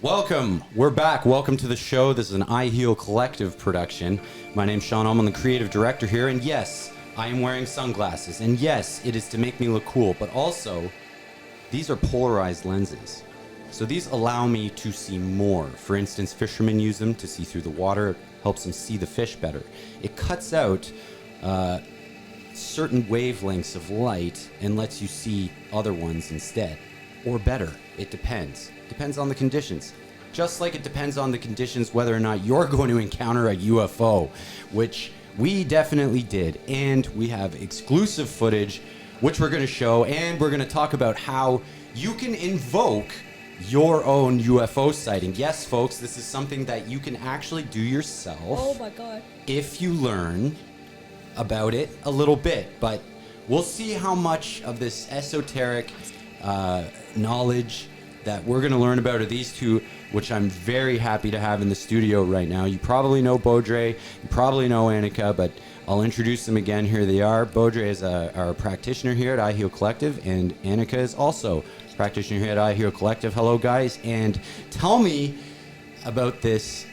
Welcome. We're back. Welcome to the show. This is an iHealCollective production. My name's Sean. I'm the creative director here. And yes, I am wearing sunglasses. And yes, it is to make me look cool. But also, these are polarized lenses. So these allow me to see more. For instance, fishermen use them to see through the water. It helps them see the fish better. It cuts out certain wavelengths of light and lets you see other ones instead. Or better. It depends. Depends on the conditions. Just like it depends on the conditions whether or not you're going to encounter a UFO, which we definitely did. And we have exclusive footage, which we're going to show, and we're going to talk about how you can invoke your own UFO sighting. Yes, folks, this is something that you can actually do yourself. Oh my God. If you learn about it a little bit. But we'll see how much of this esoteric knowledge that we're going to learn about of these two, which I'm very happy to have in the studio right now. You probably know BoDreay, you probably know Anika, but I'll introduce them again. Here they are. BoDreay is our practitioner here at iHealCollective, and Anika is also a practitioner here at iHealCollective. Hello, guys, and tell me about this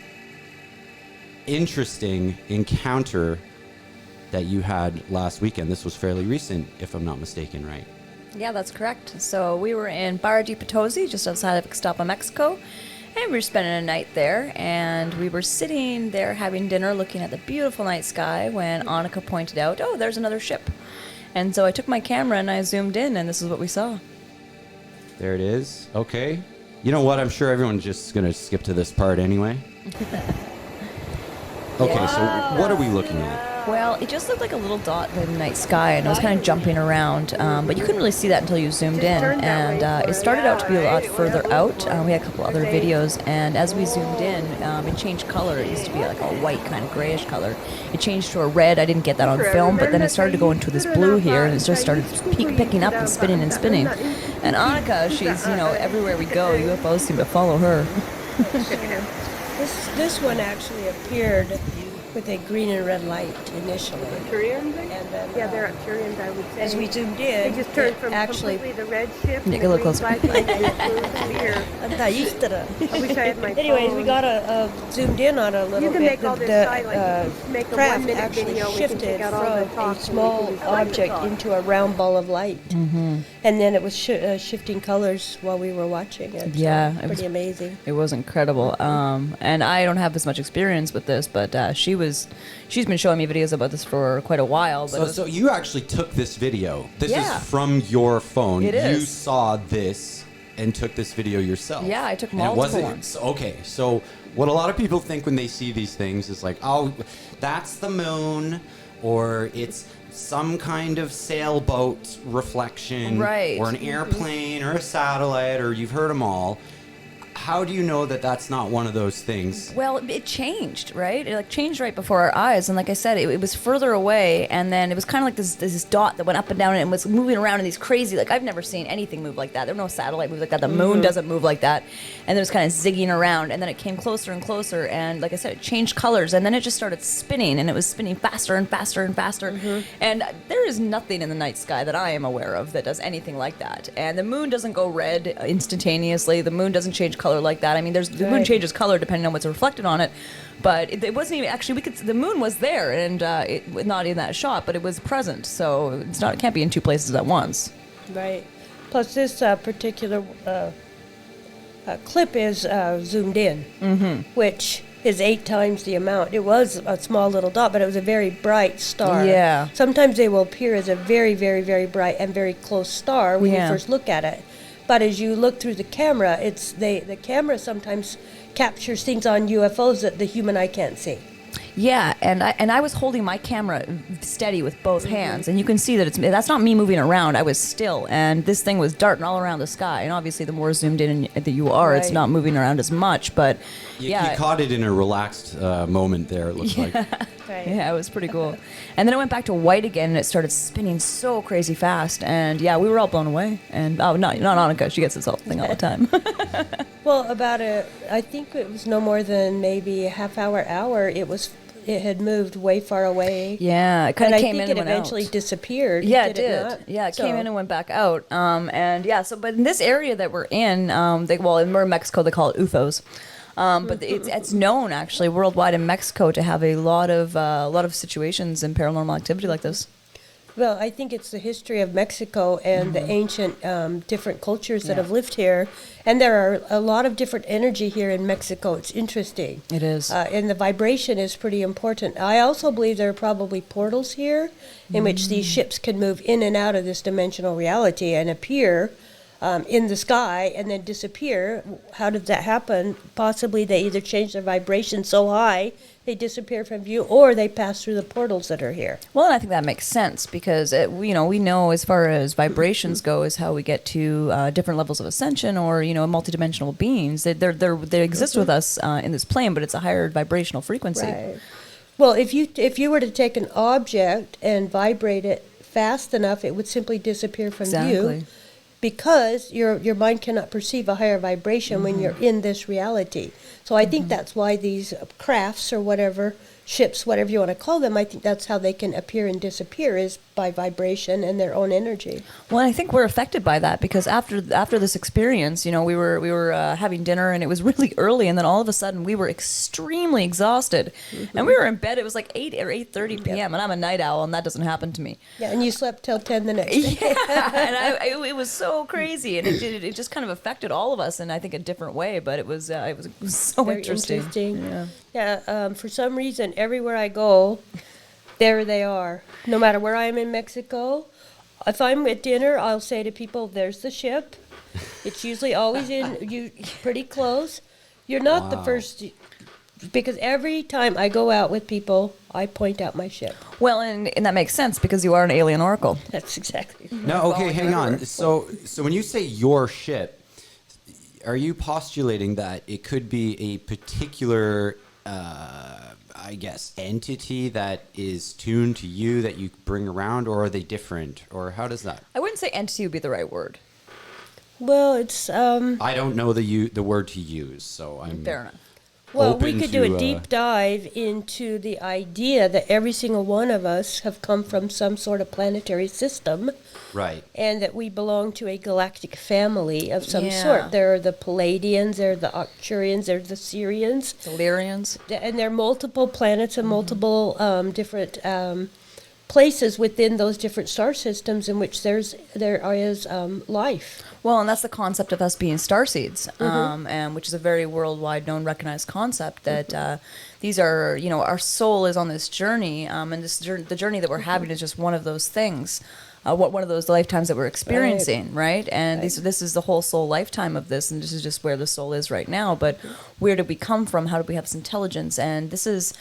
interesting encounter that you had last weekend. This was fairly recent, if I'm not mistaken, right? Yeah, that's correct. So we were in Barra de Potosi, just outside of Ixtapa, Mexico, and we were spending a night there, and we were sitting there having dinner looking at the beautiful night sky when Anika pointed out, oh, there's another ship. And so I took my camera and I zoomed in, and this is what we saw. There it is. Okay. You know what? I'm sure everyone's just going to skip to this part anyway. Okay, so what are we looking at? Well, it just looked like a little dot in the night sky, and it was kind of jumping around, but you couldn't really see that until you zoomed in, and it started out to be a lot further out. We had a couple other videos, and as we zoomed in, it changed color. It used to be like a white, kind of grayish color. It changed to a red. I didn't get that on film, but then it started to go into this blue here, and it just started picking up and spinning and spinning. And Anika, she's, everywhere we go, UFOs seem to follow her. This one actually appeared with a green and red light initially. Korean? And then, Yeah, they're Koreans, I would say. as we zoomed in, They just turned from actually completely the red ship Yeah, to get a the little green closer. black light and the blue clear. I wish I had my Anyways, phone. we got zoomed in on a little You can bit. make all this The silent. Make a craft 1-minute actually video. We can shifted take out all the from talk a and small we can- I like the object talk. into a round ball of light. Mm-hmm. And then it was shifting colors while we were watching it. So Yeah, it was- pretty amazing. It was incredible. And I don't have as much experience with this, but she's been showing me videos about this for quite a while. But So you actually took this video. This Yeah. is from your phone. It You is. saw this and took this video yourself. Yeah, I took And it multiple wasn't- ones. Okay, so what a lot of people think when they see these things is like, oh, that's the moon, or it's some kind of sailboat reflection, Right. or an airplane, or a satellite, or you've heard them all. How do you know that that's not one of those things? Well, it changed, right? It changed right before our eyes, and like I said, it was further away, and then it was kind of like this dot that went up and down and was moving around in these crazy. I've never seen anything move like that. There were no satellite moves like that. The moon doesn't move like that, and it was kind of zigging around, and then it came closer and closer, and like I said, it changed colors, and then it just started spinning, and it was spinning faster and faster and faster. And there is nothing in the night sky that I am aware of that does anything like that. And the moon doesn't go red instantaneously. The moon doesn't change color like that. I mean, the moon changes color depending on what's reflected on it, but it wasn't even actually. The moon was there, and it not in that shot, but it was present. So it can't be in two places at once. Right. Plus, this particular clip is zoomed in, which is 8 times the amount. It was a small little dot, but it was a very bright star. Yeah. Sometimes they will appear as a very, very, very bright and very close star when you Yeah. first look at it. But as you look through the camera, the camera sometimes captures things on UFOs that the human eye can't see. Yeah, and I was holding my camera steady with both hands, and you can see that that's not me moving around. I was still, and this thing was darting all around the sky. And obviously, the more zoomed in that you are, it's Right. not moving around as much. But You yeah, caught it in a relaxed moment there, it looks like. Right. yeah, it was pretty cool. And then it went back to white again, and it started spinning so crazy fast. And yeah, we were all blown away. And not Anika, she gets this whole thing all the time. Well, I think it was no more than maybe a half hour. It was it had moved way far away. Yeah, it kind And of I came think in it and went eventually out. disappeared. Yeah, it did. did. Not? Yeah, it So- came in and went back out. And yeah, so but in this area that we're in, well, in Mexico they call it UFOs. But it's known actually worldwide in Mexico to have a lot of situations in paranormal activity like this. Well, I think it's the history of Mexico and the ancient different cultures that Yeah. have lived here. And there are a lot of different energy here in Mexico. It's interesting. It is. And the vibration is pretty important. I also believe there are probably portals here in which these ships can move in and out of this dimensional reality and appear in the sky and then disappear. How did that happen? Possibly they either change their vibration so high they disappear from view, or they pass through the portals that are here. Well, and I think that makes sense because we know as far as vibrations go is how we get to different levels of ascension or multidimensional beings. They exist with us in this plane, but it's a higher vibrational frequency. Right. Well, if you were to take an object and vibrate it fast enough, it would simply disappear from Exactly. view, because your mind cannot perceive a higher vibration when you're in this reality. So I think that's why these crafts or whatever, ships, whatever you want to call them, I think that's how they can appear and disappear, is by vibration and their own energy. Well, I think we're affected by that because after this experience, we were having dinner and it was really early, and then all of a sudden we were extremely exhausted, and we were in bed. It was like 8 or 8:30 p.m. and I'm a night owl, and that doesn't happen to me. Yeah, and you slept till 10 the next day. Yeah, and it was so crazy, and it just kind of affected all of us in I think a different way. But it was so Very interesting. Yeah, for some reason, everywhere I go, there they are. No matter where I am in Mexico, if I'm at dinner, I'll say to people, "There's the ship." It's usually always pretty close. You're not the first, because every time I go out with people, I point out my ship. Well, and that makes sense because you are an alien oracle. That's exactly. No, okay, hang on. So when you say your ship, are you postulating that it could be a particular, I guess, entity that is tuned to you that you bring around, or are they different, or how does that? I wouldn't say entity would be the right word. Well, it's I don't know the word to use, so I'm Fair enough. Well, we open could do to, a deep dive into the idea that every single one of us have come from some sort of planetary system, right. and that we belong to a galactic family of some Yeah. sort. There are the Palladians, there are the Arcturians, there are the Syrians, Delirians. and there are multiple planets and multiple different places within those different star systems in which there is life. Well, and that's the concept of us being starseeds, and which is a very worldwide known, recognized concept that these are, our soul is on this journey, and the journey that we're having is just one of those things, one of those lifetimes that we're experiencing, right? And this is the whole soul lifetime of this, and this is just where the soul is right now. But where did we come from? How did we have this intelligence? And this is.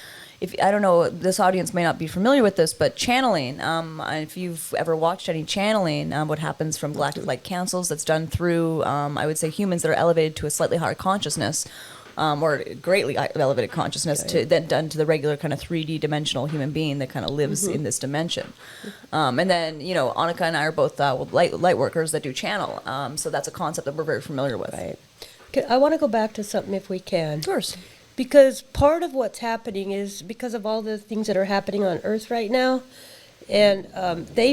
I don't know, this audience may not be familiar with this, but channeling, if you've ever watched any channeling, what happens from galactic light councils, that's done through, I would say, humans that are elevated to a slightly higher consciousness, or greatly elevated consciousness, than done to the regular kind of 3D dimensional human being that kind of lives in this dimension. And then, Anika and I are both light workers that do channel, so that's a concept that we're very familiar with. Right. Okay, I want to go back to something if we can. Of course. Because part of what's happening is because of all the things that are happening on Earth right now, and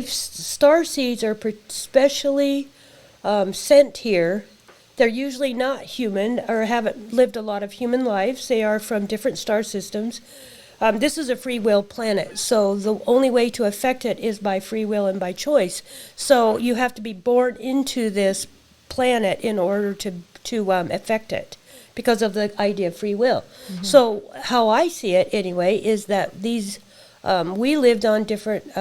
star seeds are specially sent here. They're usually not human or haven't lived a lot of human lives. They are from different star systems. This is a free will planet, so the only way to affect it is by free will and by choice. So you have to be born into this planet in order to affect it, because of the idea of free will. So how I see it anyway is that these we lived on different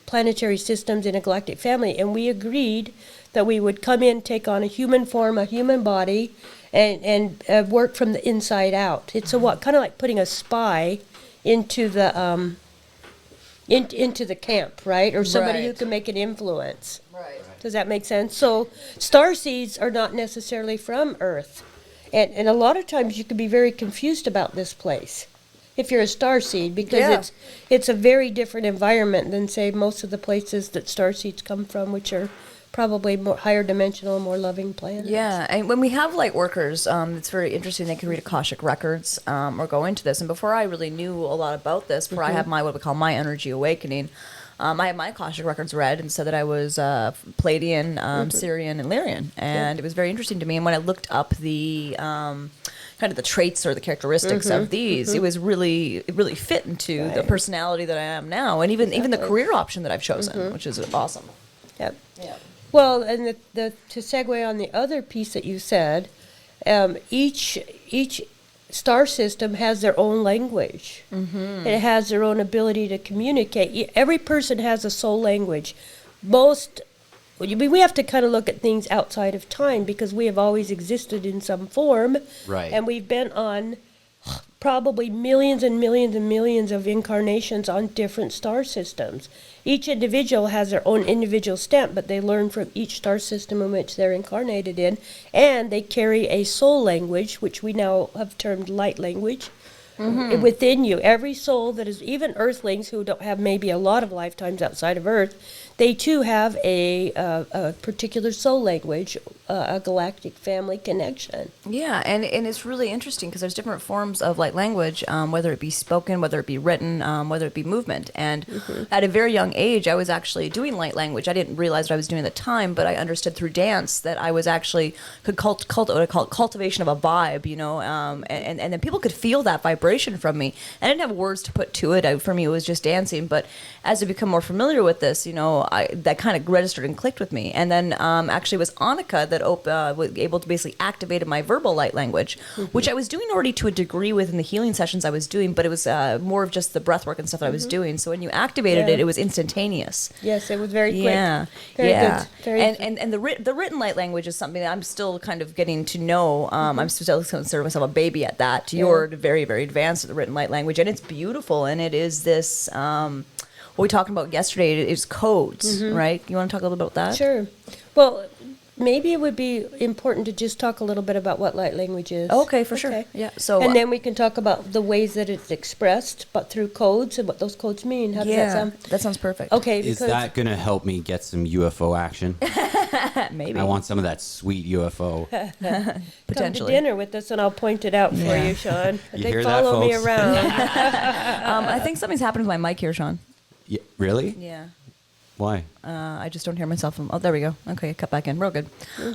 planetary systems in a galactic family, and we agreed that we would come in, take on a human form, a human body, and work from the inside out. It's kind of like putting a spy into the into the camp, right? Or somebody who Right. can make an influence. Right. Does that make sense? So starseeds are not necessarily from Earth. And a lot of times you can be very confused about this place. if you're a starseed, because Yeah. it's a very different environment than, say, most of the places that starseeds come from, which are probably more higher dimensional, more loving planets. Yeah, and when we have light workers, it's very interesting. They can read Akashic records or go into this. And before I really knew a lot about this, before I have my what we call my energy awakening, I had my Akashic records read and said that I was Palladian, Syrian, and Lyrian, and it was very interesting to me. And when I looked up the kind of the traits or the characteristics of these, it really fit into the personality that I am now, and even the career option that I've chosen, which is awesome. Yep. Yeah. Well, and to segue on the other piece that you said, each star system has their own language. It has their own ability to communicate. Every person has a soul language. We have to kind of look at things outside of time because we have always existed in some form. Right. And we've been on probably millions and millions and millions of incarnations on different star systems. Each individual has their own individual stamp, but they learn from each star system in which they're incarnated in, and they carry a soul language, which we now have termed light language, within you. Every soul that is, even Earthlings who don't have maybe a lot of lifetimes outside of Earth, they too have a particular soul language, a galactic family connection. Yeah, and it's really interesting because there's different forms of light language, whether it be spoken, whether it be written, whether it be movement. And at a very young age, I was actually doing light language. I didn't realize what I was doing at the time, but I understood through dance that I was actually could what I call cultivation of a vibe, and then people could feel that vibration from me. I didn't have words to put to it. For me, it was just dancing. But as I become more familiar with this, that kind of registered and clicked with me. And then actually it was Anika that was able to basically activate my verbal light language, which I was doing already to a degree within the healing sessions I was doing, but it was more of just the breath work and stuff that I was doing. So when you activated it was instantaneous. Yes, it was very quick. Yeah, Very yeah. good. Very good. And the written light language is something that I'm still kind of getting to know. I'm still consider myself a baby at that. You're very, very advanced at the written light language, and it's beautiful. And it is this. What we talked about yesterday is codes, right? You want to talk a little bit about that? Sure. Well, maybe it would be important to just talk a little bit about what light language is. Okay, for sure. Yeah. So, and then we can talk about the ways that it's expressed, but through codes and what those codes mean. How does that sound? That sounds perfect. Okay. Is that going to help me get some UFO action? Maybe. I want some of that sweet UFO. Potentially. Come to dinner with us, and I'll point it out for you, Sean. You They hear that, follow me folks? around. I think something's happened with my mic here, Sean. Yeah, really? Yeah. Why? I just don't hear myself. Oh, there we go. Okay, cut back in. Real good.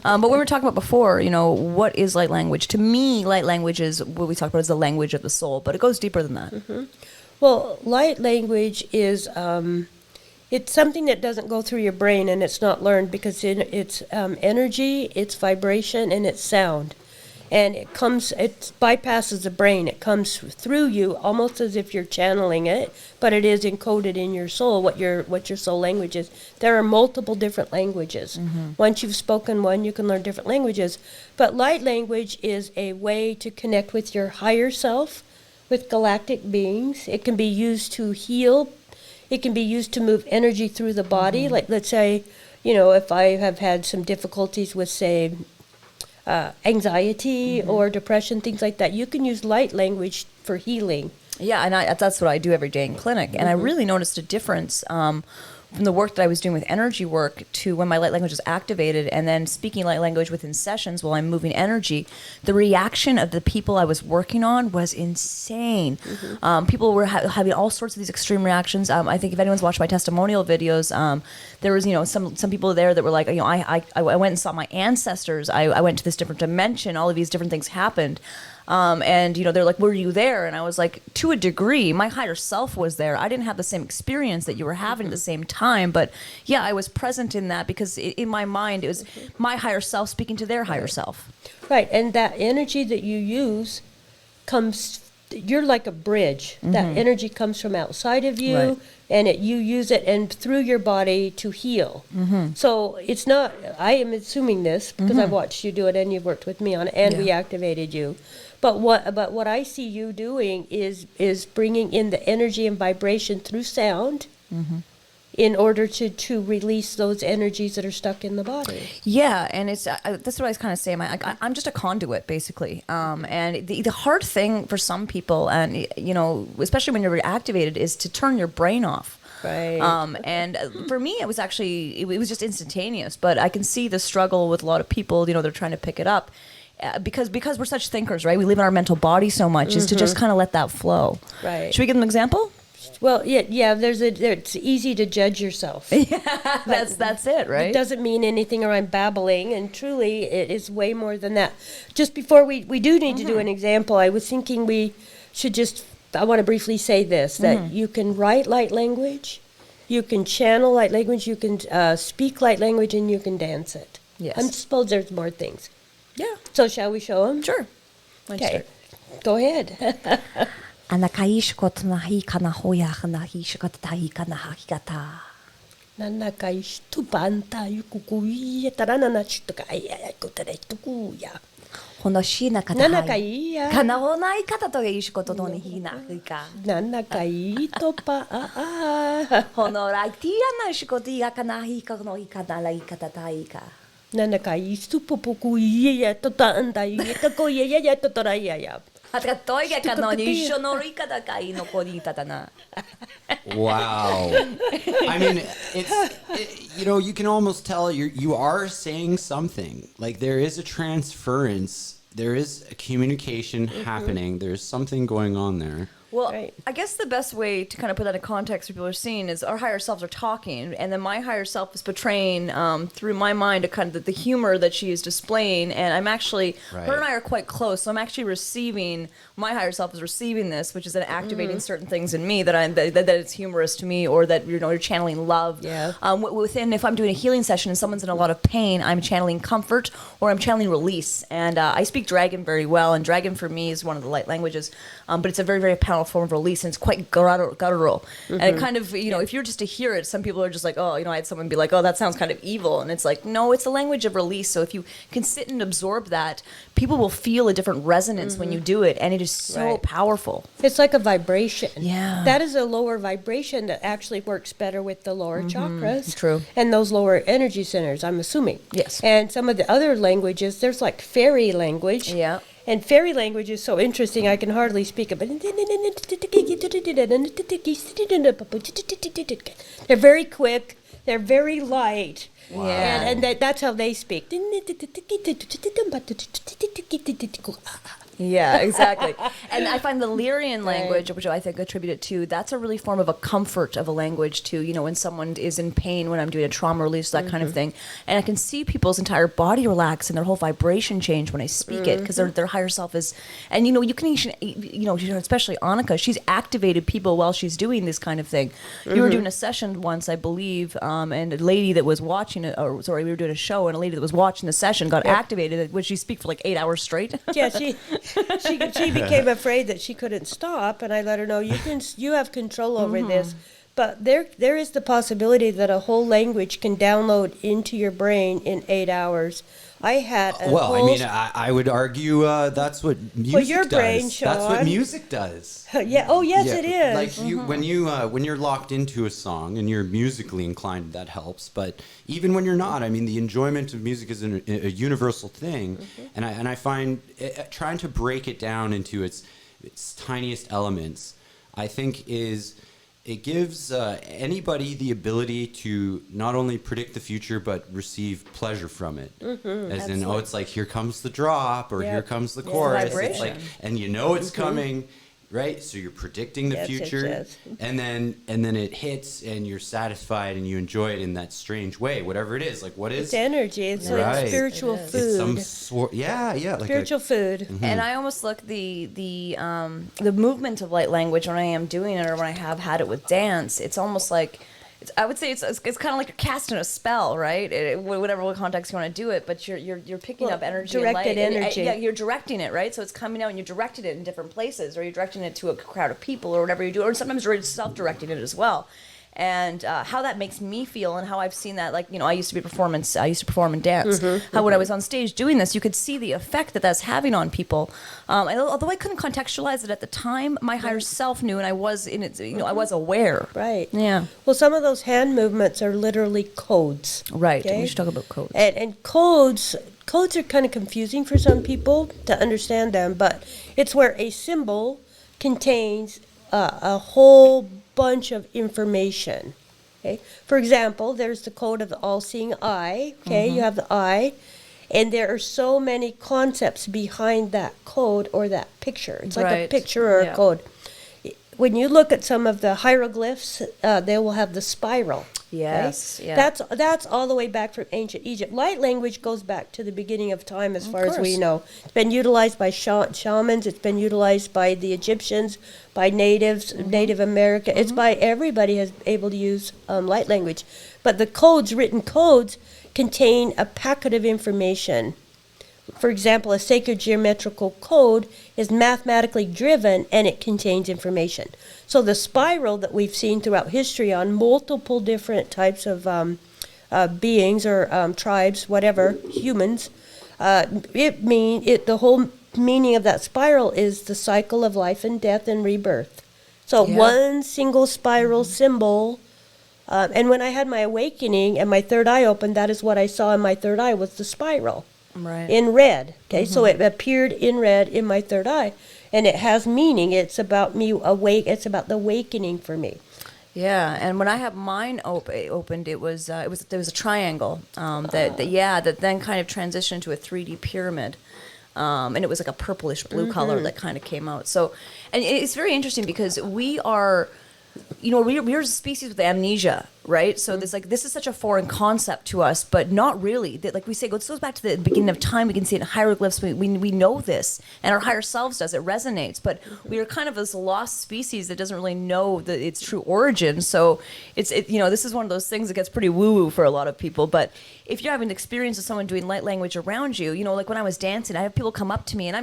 But we were talking about before, what is light language? To me, light language is what we talked about is the language of the soul, but it goes deeper than that. Well, light language is it's something that doesn't go through your brain, and it's not learned because it's energy, it's vibration, and it's sound. And it bypasses the brain. It comes through you almost as if you're channeling it, but it is encoded in your soul, what your soul language is. There are multiple different languages. Once you've spoken one, you can learn different languages. But light language is a way to connect with your higher self, with galactic beings. It can be used to heal. It can be used to move energy through the body. Like, let's say, if I have had some difficulties with, say, anxiety or depression, things like that, you can use light language for healing. Yeah, and that's what I do every day in clinic. And I really noticed a difference from the work that I was doing with energy work to when my light language was activated and then speaking light language within sessions while I'm moving energy. The reaction of the people I was working on was insane. People were having all sorts of these extreme reactions. I think if anyone's watched my testimonial videos, there was, some people there that were like, I went and saw my ancestors. I went to this different dimension. All of these different things happened. And they're like, were you there? And I was like, to a degree, my higher self was there. I didn't have the same experience that you were having at the same time. But yeah, I was present in that because in my mind, it was my higher self speaking to their higher self. Right. And that energy that you use you're like a bridge. That energy comes from outside of you. Right. And you use it and through your body to heal. So it's not, I am assuming this because I've watched you do it and you've worked with me on it and we activated you. But what I see you doing is bringing in the energy and vibration through sound in order to release those energies that are stuck in the body. Yeah, and it's that's what I was kind of saying. I'm just a conduit, basically. And the hard thing for some people, and especially when you're activated, is to turn your brain off. Right. And for me, it was actually it was just instantaneous. But I can see the struggle with a lot of people. They're trying to pick it up. Because we're such thinkers, right? We live in our mental body so much, is to just kind of let that flow. Right. Should we give them an example? Well, yeah. It's easy to judge yourself. Yeah, that's it, right? It doesn't mean anything, or I'm babbling, and truly, it is way more than that. Just before we do need to do an example, I was thinking we should I want to briefly say this, that you can write light language, you can channel light language, you can speak light language, and you can dance it. Yes. I suppose there's more things. Yeah. So shall we show them? Sure. Okay. Go ahead. Nanakaish tupanta yukukuya taranana chutukaya kotaretukuya. Nanakaiya. Nanakai topa Nanakai stupukuya totanda yetakoya totoraya. Wow. I mean, you can almost tell you are saying something. Like, there is a transference, there is a communication happening, there's something going on there. Well, Right. I guess the best way to kind of put that in context for people are seeing is our higher selves are talking, and then my higher self is portraying through my mind a kind of the humor that she is displaying, and I'm actually, her and I are quite close, so I'm actually receiving, my higher self is receiving this, which is then activating certain things in me that it's humorous to me, or that you're channeling love. Yeah. Within, if I'm doing a healing session and someone's in a lot of pain, I'm channeling comfort or I'm channeling release, and I speak Dragon very well, and Dragon for me is one of the light languages, but it's a very, very powerful form of release, and it's quite guttural. And it kind of, if you're just to hear it, some people are just like, oh, I had someone be like, oh, that sounds kind of evil. And it's like, no, it's a language of release. So if you can sit and absorb that, people will feel a different resonance when you do it. And it is so powerful. It's like a vibration. Yeah. That is a lower vibration that actually works better with the lower chakras. True. And those lower energy centers, I'm assuming. Yes. And some of the other languages, there's like fairy language. Yeah. And fairy language is so interesting, I can hardly speak it. But they're very quick, they're very light. Wow. And that's how they speak. Yeah, exactly. And I find the Lyrian language, which I think attribute it to, that's a really form of a comfort of a language too. When someone is in pain, when I'm doing a trauma release, that kind of thing. And I can see people's entire body relax and their whole vibration change when I speak it, because their higher self is, and you can, especially Anika, she's activated people while she's doing this kind of thing. You were doing a session once, I believe, and a lady that was watching it, we were doing a show, and a lady that was watching the session got activated. Would she speak for like 8 hours straight? Yeah, she became afraid that she couldn't stop, and I let her know you have control over this. But there is the possibility that a whole language can download into your brain in 8 hours. I had a whole I would argue that's what music your brain, does. That's what Sean. music does. yeah. Oh yes, it is. Like when you're locked into a song and you're musically inclined, that helps. But even when you're not, the enjoyment of music is a universal thing, and I find trying to break it down into its tiniest elements, I think it gives anybody the ability to not only predict the future but receive pleasure from it. As in, it's like, here comes the drop, or here comes the chorus. It's like, and it's coming, right? So you're predicting the future, yes. and then it hits, and you're satisfied, and you enjoy it in that strange way, whatever it is. Like, what is It's energy. It's Right. like spiritual It's food. some sort, like Spiritual food. And I almost look the movement of light language when I am doing it, or when I have had it with dance. It's almost like, I would say it's kind of like you're casting a spell, right? Whatever context you want to do it, but you're picking up energy, directed and light. energy. Yeah, you're directing it, right? So it's coming out, and you're directing it in different places, or you're directing it to a crowd of people, or whatever you do, or sometimes you're self-directing it as well. and how that makes me feel, and how I've seen that. Like, I used to perform in dance. How when I was on stage doing this, you could see the effect that that's having on people. And although I couldn't contextualize it at the time, my higher self knew, and I was in it. I was aware. Right. Yeah. Well, some of those hand movements are literally codes. Right. Okay? We should talk about codes. And codes are kind of confusing for some people to understand them, but it's where a symbol contains a whole bunch of information. Okay. For example, there's the code of the all-seeing eye. Okay, you have the eye, and there are so many concepts behind that code or that picture. It's like a Right. picture or a code. When you look at some of the hieroglyphs, they will have the spiral. Yes. Okay? Yeah. That's all the way back from ancient Egypt. Light language goes back to the beginning of time, as far as we course. know. It's been utilized by shamans. It's been utilized by the Egyptians, by natives, Native America. It's by everybody has able to use light language. But the codes, written codes, contain a packet of information. For example, a sacred geometrical code is mathematically driven, and it contains information. So the spiral that we've seen throughout history on multiple different types of beings or tribes, whatever, humans, the whole meaning of that spiral is the cycle of life and death and rebirth. So one single spiral symbol. And when I had my awakening and my third eye opened, that is what I saw in my third eye was the spiral. Right. In red. Okay, so it appeared in red in my third eye, and it has meaning. It's about me awake. It's about the awakening for me. Yeah, and when I had mine opened, there was a triangle that then kind of transitioned to a 3D pyramid, and it was like a purplish blue color that kind of came out. So, and it's very interesting because we are. We're a species with amnesia, right? So this is such a foreign concept to us, but not really. Like we say, this goes back to the beginning of time. We can see it in hieroglyphs. We know this, and our higher selves does. It resonates, but we are kind of this lost species that doesn't really know its true origin. So this is one of those things that gets pretty woo-woo for a lot of people. But if you're having an experience of someone doing light language around you, like when I was dancing, I have people come up to me, and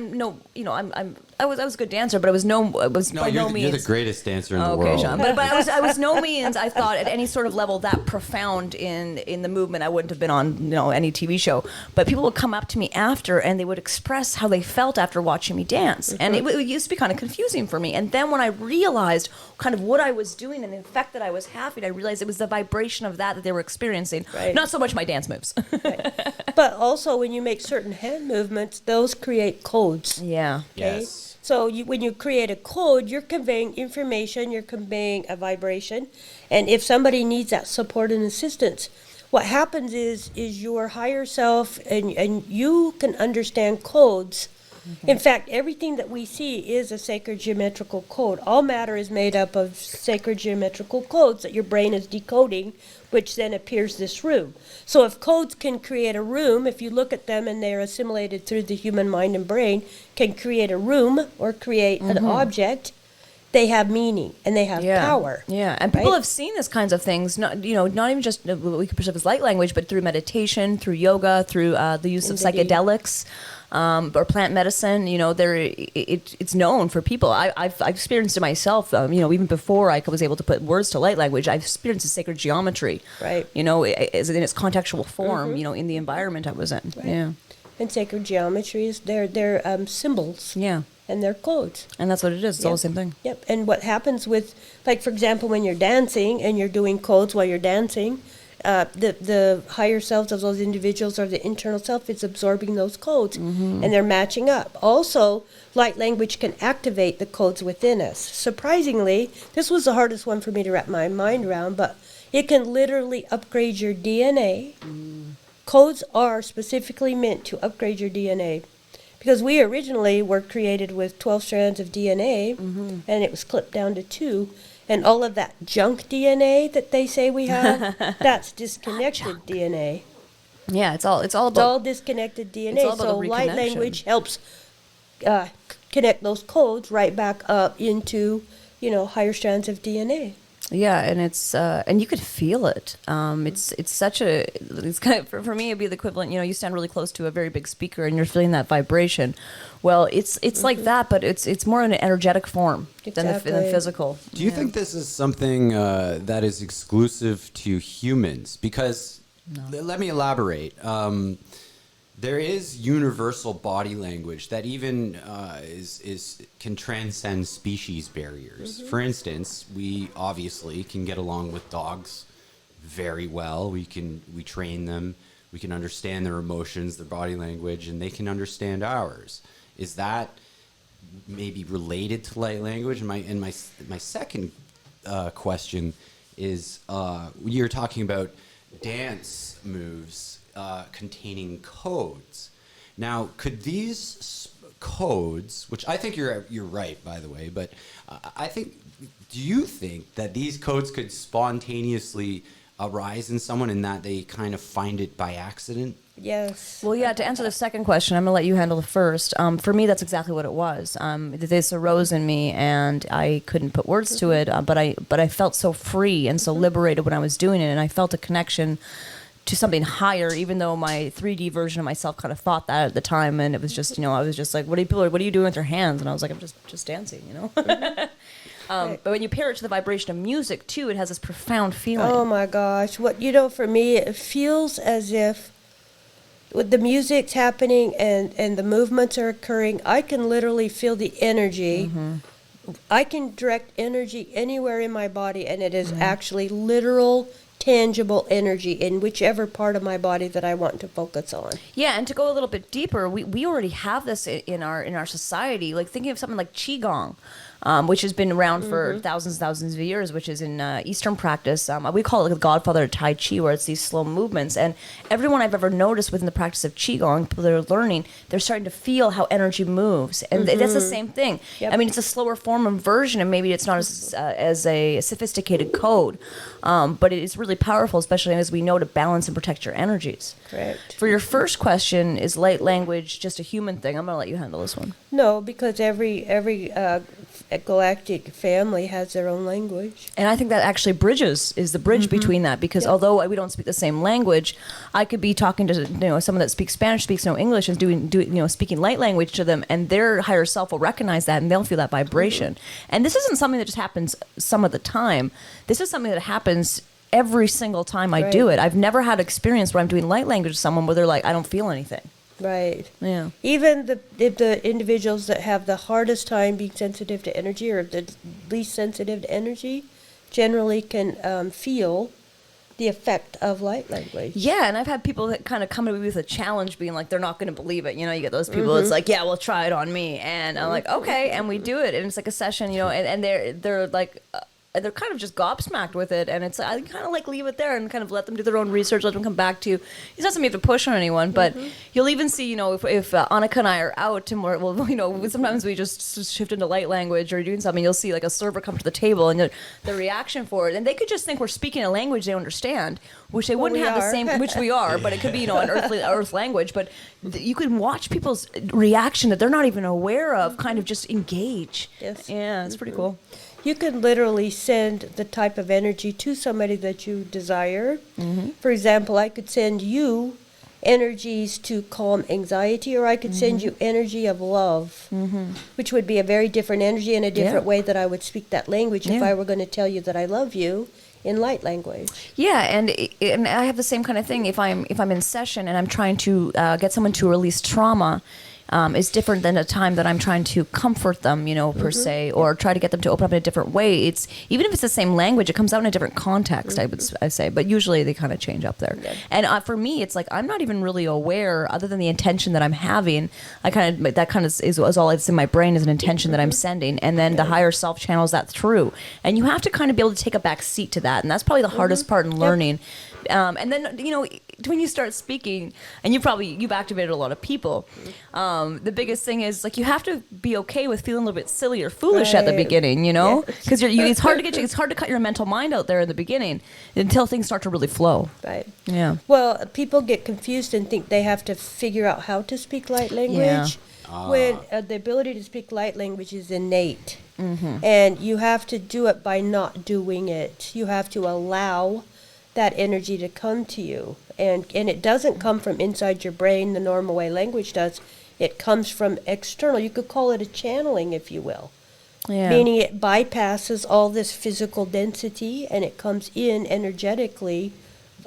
I was a good dancer, but I was by no means. You're the greatest dancer in the Okay, world. Sean. But I was no means, I thought, at any sort of level that profound in the movement. I wouldn't have been on any TV show. But people would come up to me after, and they would express how they felt after watching me dance. And it used to be kind of confusing for me. And then when I realized kind of what I was doing and the effect that I was having, I realized it was the vibration of that they were experiencing. Right. Not so much my dance moves. Right. But also, when you make certain hand movements, those create codes. Yeah. Okay? Yes. So when you create a code, you're conveying information, you're conveying a vibration, and if somebody needs that support and assistance, what happens is your higher self and you can understand codes. In fact, everything that we see is a sacred geometrical code. All matter is made up of sacred geometrical codes that your brain is decoding, which then appears this room. So if codes can create a room, if you look at them and they're assimilated through the human mind and brain, can create a room or create an object, they have meaning and they have power. Yeah, and people right? have seen these kinds of things, not even just what we could perceive as light language, but through meditation, through yoga, through the use of psychedelics. Or plant medicine, it's known for people. I've experienced it myself. Even before I was able to put words to light language, I've experienced the sacred geometry. Right. As in its contextual form. In the environment I was in. Right. Yeah. And sacred geometries, they're symbols. Yeah. And they're codes. And that's what it is. It's all the same thing. Yep. And what happens with, like, for example, when you're dancing and you're doing codes while you're dancing, the higher selves of those individuals or the internal self is absorbing those codes and they're matching up. Also, light language can activate the codes within us. Surprisingly, this was the hardest one for me to wrap my mind around, but it can literally upgrade your DNA. Codes are specifically meant to upgrade your DNA. Because we originally were created with 12 strands of DNA, and it was clipped down to 2. And all of that junk DNA that they say we have, that's disconnected DNA. Yeah, it's all It's about all disconnected DNA. all about So the light reconnection. language helps connect those codes right back up into, higher strands of DNA. Yeah, and it's and you could feel it. It's such a it's kind of for me it'd be the equivalent. You stand really close to a very big speaker and you're feeling that vibration. Well, it's like that, but it's more in an energetic form than physical. Do you think this is something that is exclusive to humans? Because let me elaborate. There is universal body language that even can transcend species barriers. For instance, we obviously can get along with dogs very well. We train them. We can understand their emotions, their body language, and they can understand ours. Is that maybe related to light language? And my second question is you're talking about dance moves containing codes. Now, could these codes, which I think you're right, by the way, but do you think that these codes could spontaneously arise in someone and that they kind of find it by accident? Yes. Well, yeah, to answer the second question, I'm going to let you handle the first. For me, that's exactly what it was. This arose in me, and I couldn't put words to it, but I felt so free and so liberated when I was doing it, and I felt a connection to something higher, even though my 3D version of myself kind of thought that at the time, and it was just, I was just like, what are you doing with your hands? And I was like, I'm just dancing, Right. But when you pair it to the vibration of music, too, it has this profound feeling. Oh my gosh. For me, it feels as if with the music's happening and the movements are occurring, I can literally feel the energy. Mm-hmm. I can direct energy anywhere in my body, and it is actually literal, tangible energy in whichever part of my body that I want to focus on. Yeah, and to go a little bit deeper, we already have this in our society. Like thinking of something like qigong, which has been around for thousands of years, which is in Eastern practice. We call it the godfather of Tai Chi, where it's these slow movements. And everyone I've ever noticed within the practice of qigong, people that are learning, they're starting to feel how energy moves, and that's the same thing. Yep. I mean, it's a slower form of version, and maybe it's not as a sophisticated code, but it is really powerful, especially as we know to balance and protect your energies. Correct. For your first question, is light language just a human thing? I'm going to let you handle this one. No, because every galactic family has their own language. And I think that actually is the bridge between that, because although we don't speak the same language, I could be talking to someone that speaks Spanish, speaks no English, and speaking light language to them, and their higher self will recognize that, and they'll feel that vibration. And this isn't something that just happens some of the time. This is something that happens every single time I do it. I've never had experience where I'm doing light language to someone where they're like, I don't feel anything. Right. Yeah. Even the individuals that have the hardest time being sensitive to energy, or the least sensitive to energy, generally can feel the effect of light language. Yeah, and I've had people that kind of come to me with a challenge, being like, they're not going to believe it. You get those people. It's like, yeah, well, try it on me, and I'm like, okay, and we do it, and it's like a session, and they're like. They're kind of just gobsmacked with it, and it's I kind of like leave it there and kind of let them do their own research, let them come back to you. It's not something you have to push on anyone, but you'll even see, if Anika and I are out and sometimes we just shift into light language or doing something, you'll see like a server come to the table and the reaction for it, and they could just think we're speaking a language they understand, which they wouldn't have the same, which we are, but it could be an earth language, but you can watch people's reaction that they're not even aware of, kind of just engage. Yes. Yeah, it's pretty cool. You can literally send the type of energy to somebody that you desire. For example, I could send you energies to calm anxiety, or I could send you energy of love, which would be a very different energy and a different way that I would speak that language if I were going to tell you that I love you in light language. Yeah, and I have the same kind of thing. If I'm in session and I'm trying to get someone to release trauma, is different than a time that I'm trying to comfort them, per se, or try to get them to open up in a different way. It's even if it's the same language, it comes out in a different context. I say, but usually they kind of change up there. Yeah. And for me, it's like I'm not even really aware, other than the intention that I'm having. That is all that's in my brain is an intention that I'm sending, and then the higher self channels that through. And you have to kind of be able to take a back seat to that, and that's probably the hardest part in learning. And then when you start speaking, and you've activated a lot of people. The biggest thing is like you have to be okay with feeling a little bit silly or foolish at the beginning, because it's hard to cut your mental mind out there in the beginning until things start to really flow. Right. Yeah. Well, people get confused and think they have to figure out how to speak light language, when the ability to speak light language is innate. And you have to do it by not doing it. You have to allow that energy to come to you. And it doesn't come from inside your brain the normal way language does. It comes from external. You could call it a channeling, if you will. Yeah. Meaning it bypasses all this physical density and it comes in energetically.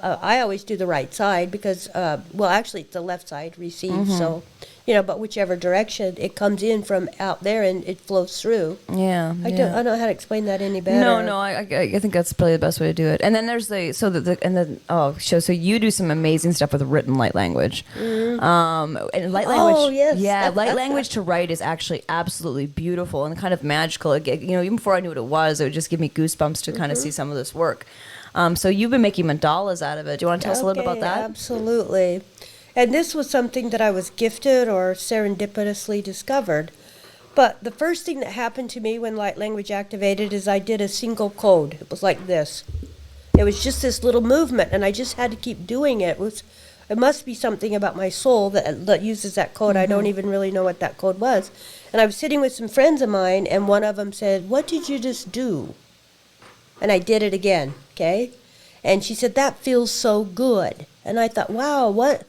I always do the right side because, well, actually it's the left side, receive. So, but whichever direction it comes in from out there and it flows through. Yeah. I don't know how to explain that any better. No, I think that's probably the best way to do it. And then there's so you do some amazing stuff with written light language. And light language. Oh, yes. Yeah, light language to write is actually absolutely beautiful and kind of magical. Even before I knew what it was, it would just give me goosebumps to kind of see some of this work. So you've been making mandalas out of it. Do you want to tell us a little bit about that? Absolutely. And this was something that I was gifted or serendipitously discovered. But the first thing that happened to me when light language activated is I did a single code. It was like this. It was just this little movement, and I just had to keep doing it. It must be something about my soul that uses that code. I don't even really know what that code was. And I was sitting with some friends of mine, and one of them said, "What did you just do?" And I did it again, okay? And she said, "That feels so good." And I thought, wow, what?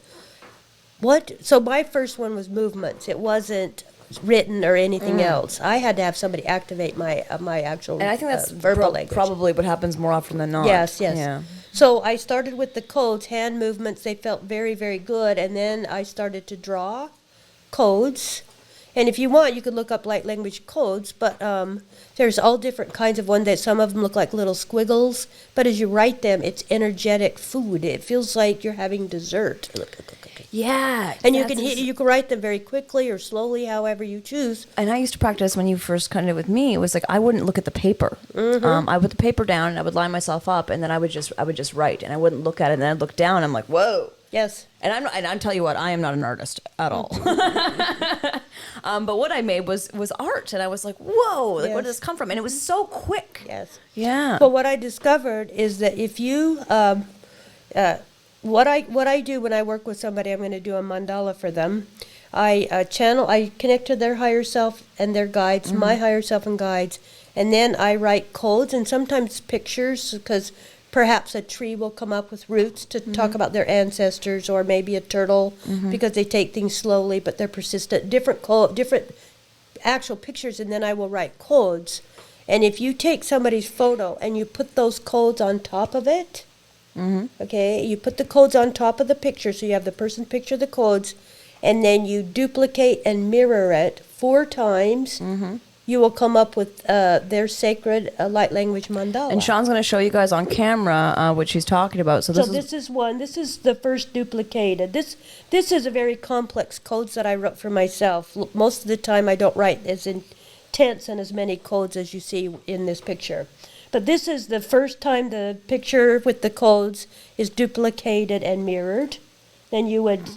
So my first one was movements. It wasn't written or anything else. I had to have somebody activate my actual And I think that's verbal language. probably what happens more often than not. Yes. Yeah. So I started with the codes, hand movements. They felt very, very good. And then I started to draw codes. And if you want, you could look up light language codes, but there's all different kinds of ones. That some of them look like little squiggles, but as you write them, it's energetic food. It feels like you're having dessert. Yeah. And you can write them very quickly or slowly, however you choose. And I used to practice when you first kind of with me. It was like I wouldn't look at the paper. I would put the paper down and I would line myself up, and then I would just write, and I wouldn't look at it. And then I'd look down. And I'm like, whoa. Yes. And I'm telling you what, I am not an artist at all. But what I made was art, and I was like, whoa, like, where did this come from? And it was so quick. Yes. Yeah. But what I discovered is that if you, what I do when I work with somebody, I'm going to do a mandala for them. I connect to their higher self and their guides, my higher self and guides, and then I write codes and sometimes pictures, because perhaps a tree will come up with roots to talk about their ancestors, or maybe a turtle because they take things slowly but they're persistent. Different actual pictures, and then I will write codes. And if you take somebody's photo and you put those codes on top of it, okay, you put the codes on top of the picture, so you have the person's picture, the codes, and then you duplicate and mirror it 4 times. You will come up with their sacred light language mandala. And Sean's going to show you guys on camera what she's talking about. So this is one. This is the first duplicated. This is a very complex codes that I wrote for myself. Most of the time, I don't write as intense and as many codes as you see in this picture. But this is the first time the picture with the codes is duplicated and mirrored. Then you would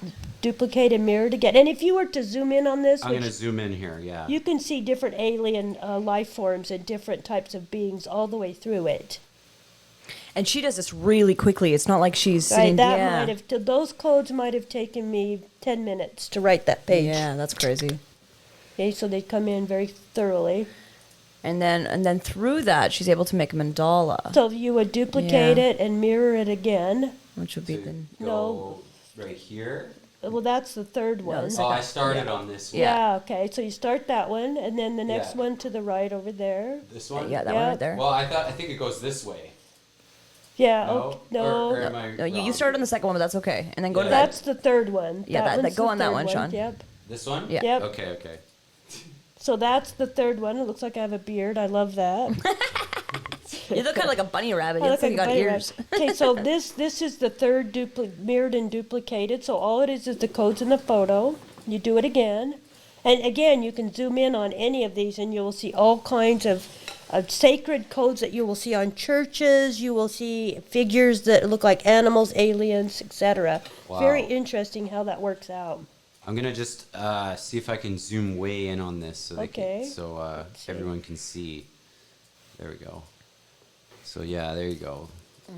duplicate and mirror again. And if you were to zoom in on this, I'm going to zoom in here, yeah. You can see different alien life forms and different types of beings all the way through it. And she does this really quickly. It's not like she's sitting. Those codes might have taken me 10 minutes to write that page. Yeah, that's crazy. Okay, so they come in very thoroughly. And then through that, she's able to make a mandala. So you would duplicate it and mirror it again. Which would be go right here. Well, that's the third one. Oh, I started on this one. Yeah, okay. So you start that one, and then the next one to the right over there. This one? Yeah, that one right there. Well, I think it goes this way. Yeah, No? no. Or am I No, you wrong? started on the second one, but that's okay. And then go to that. That's the third one. Yeah, one's go the on that third one, Sean. Yep. This one? Yeah. Yep. Okay. So that's the third one. It looks like I have a beard. I love that. You look kind of like a bunny rabbit. I You look look like you like got a ears. Okay, so this is the third mirrored and duplicated. So all it is the codes in the photo. You do it again. And again, you can zoom in on any of these and you will see all kinds of sacred codes that you will see on churches. You will see figures that look like animals, aliens, etc. Wow. Very interesting how that works out. I'm going to just see if I can zoom way in on this Okay. so everyone can see. There we go. So yeah, there you go.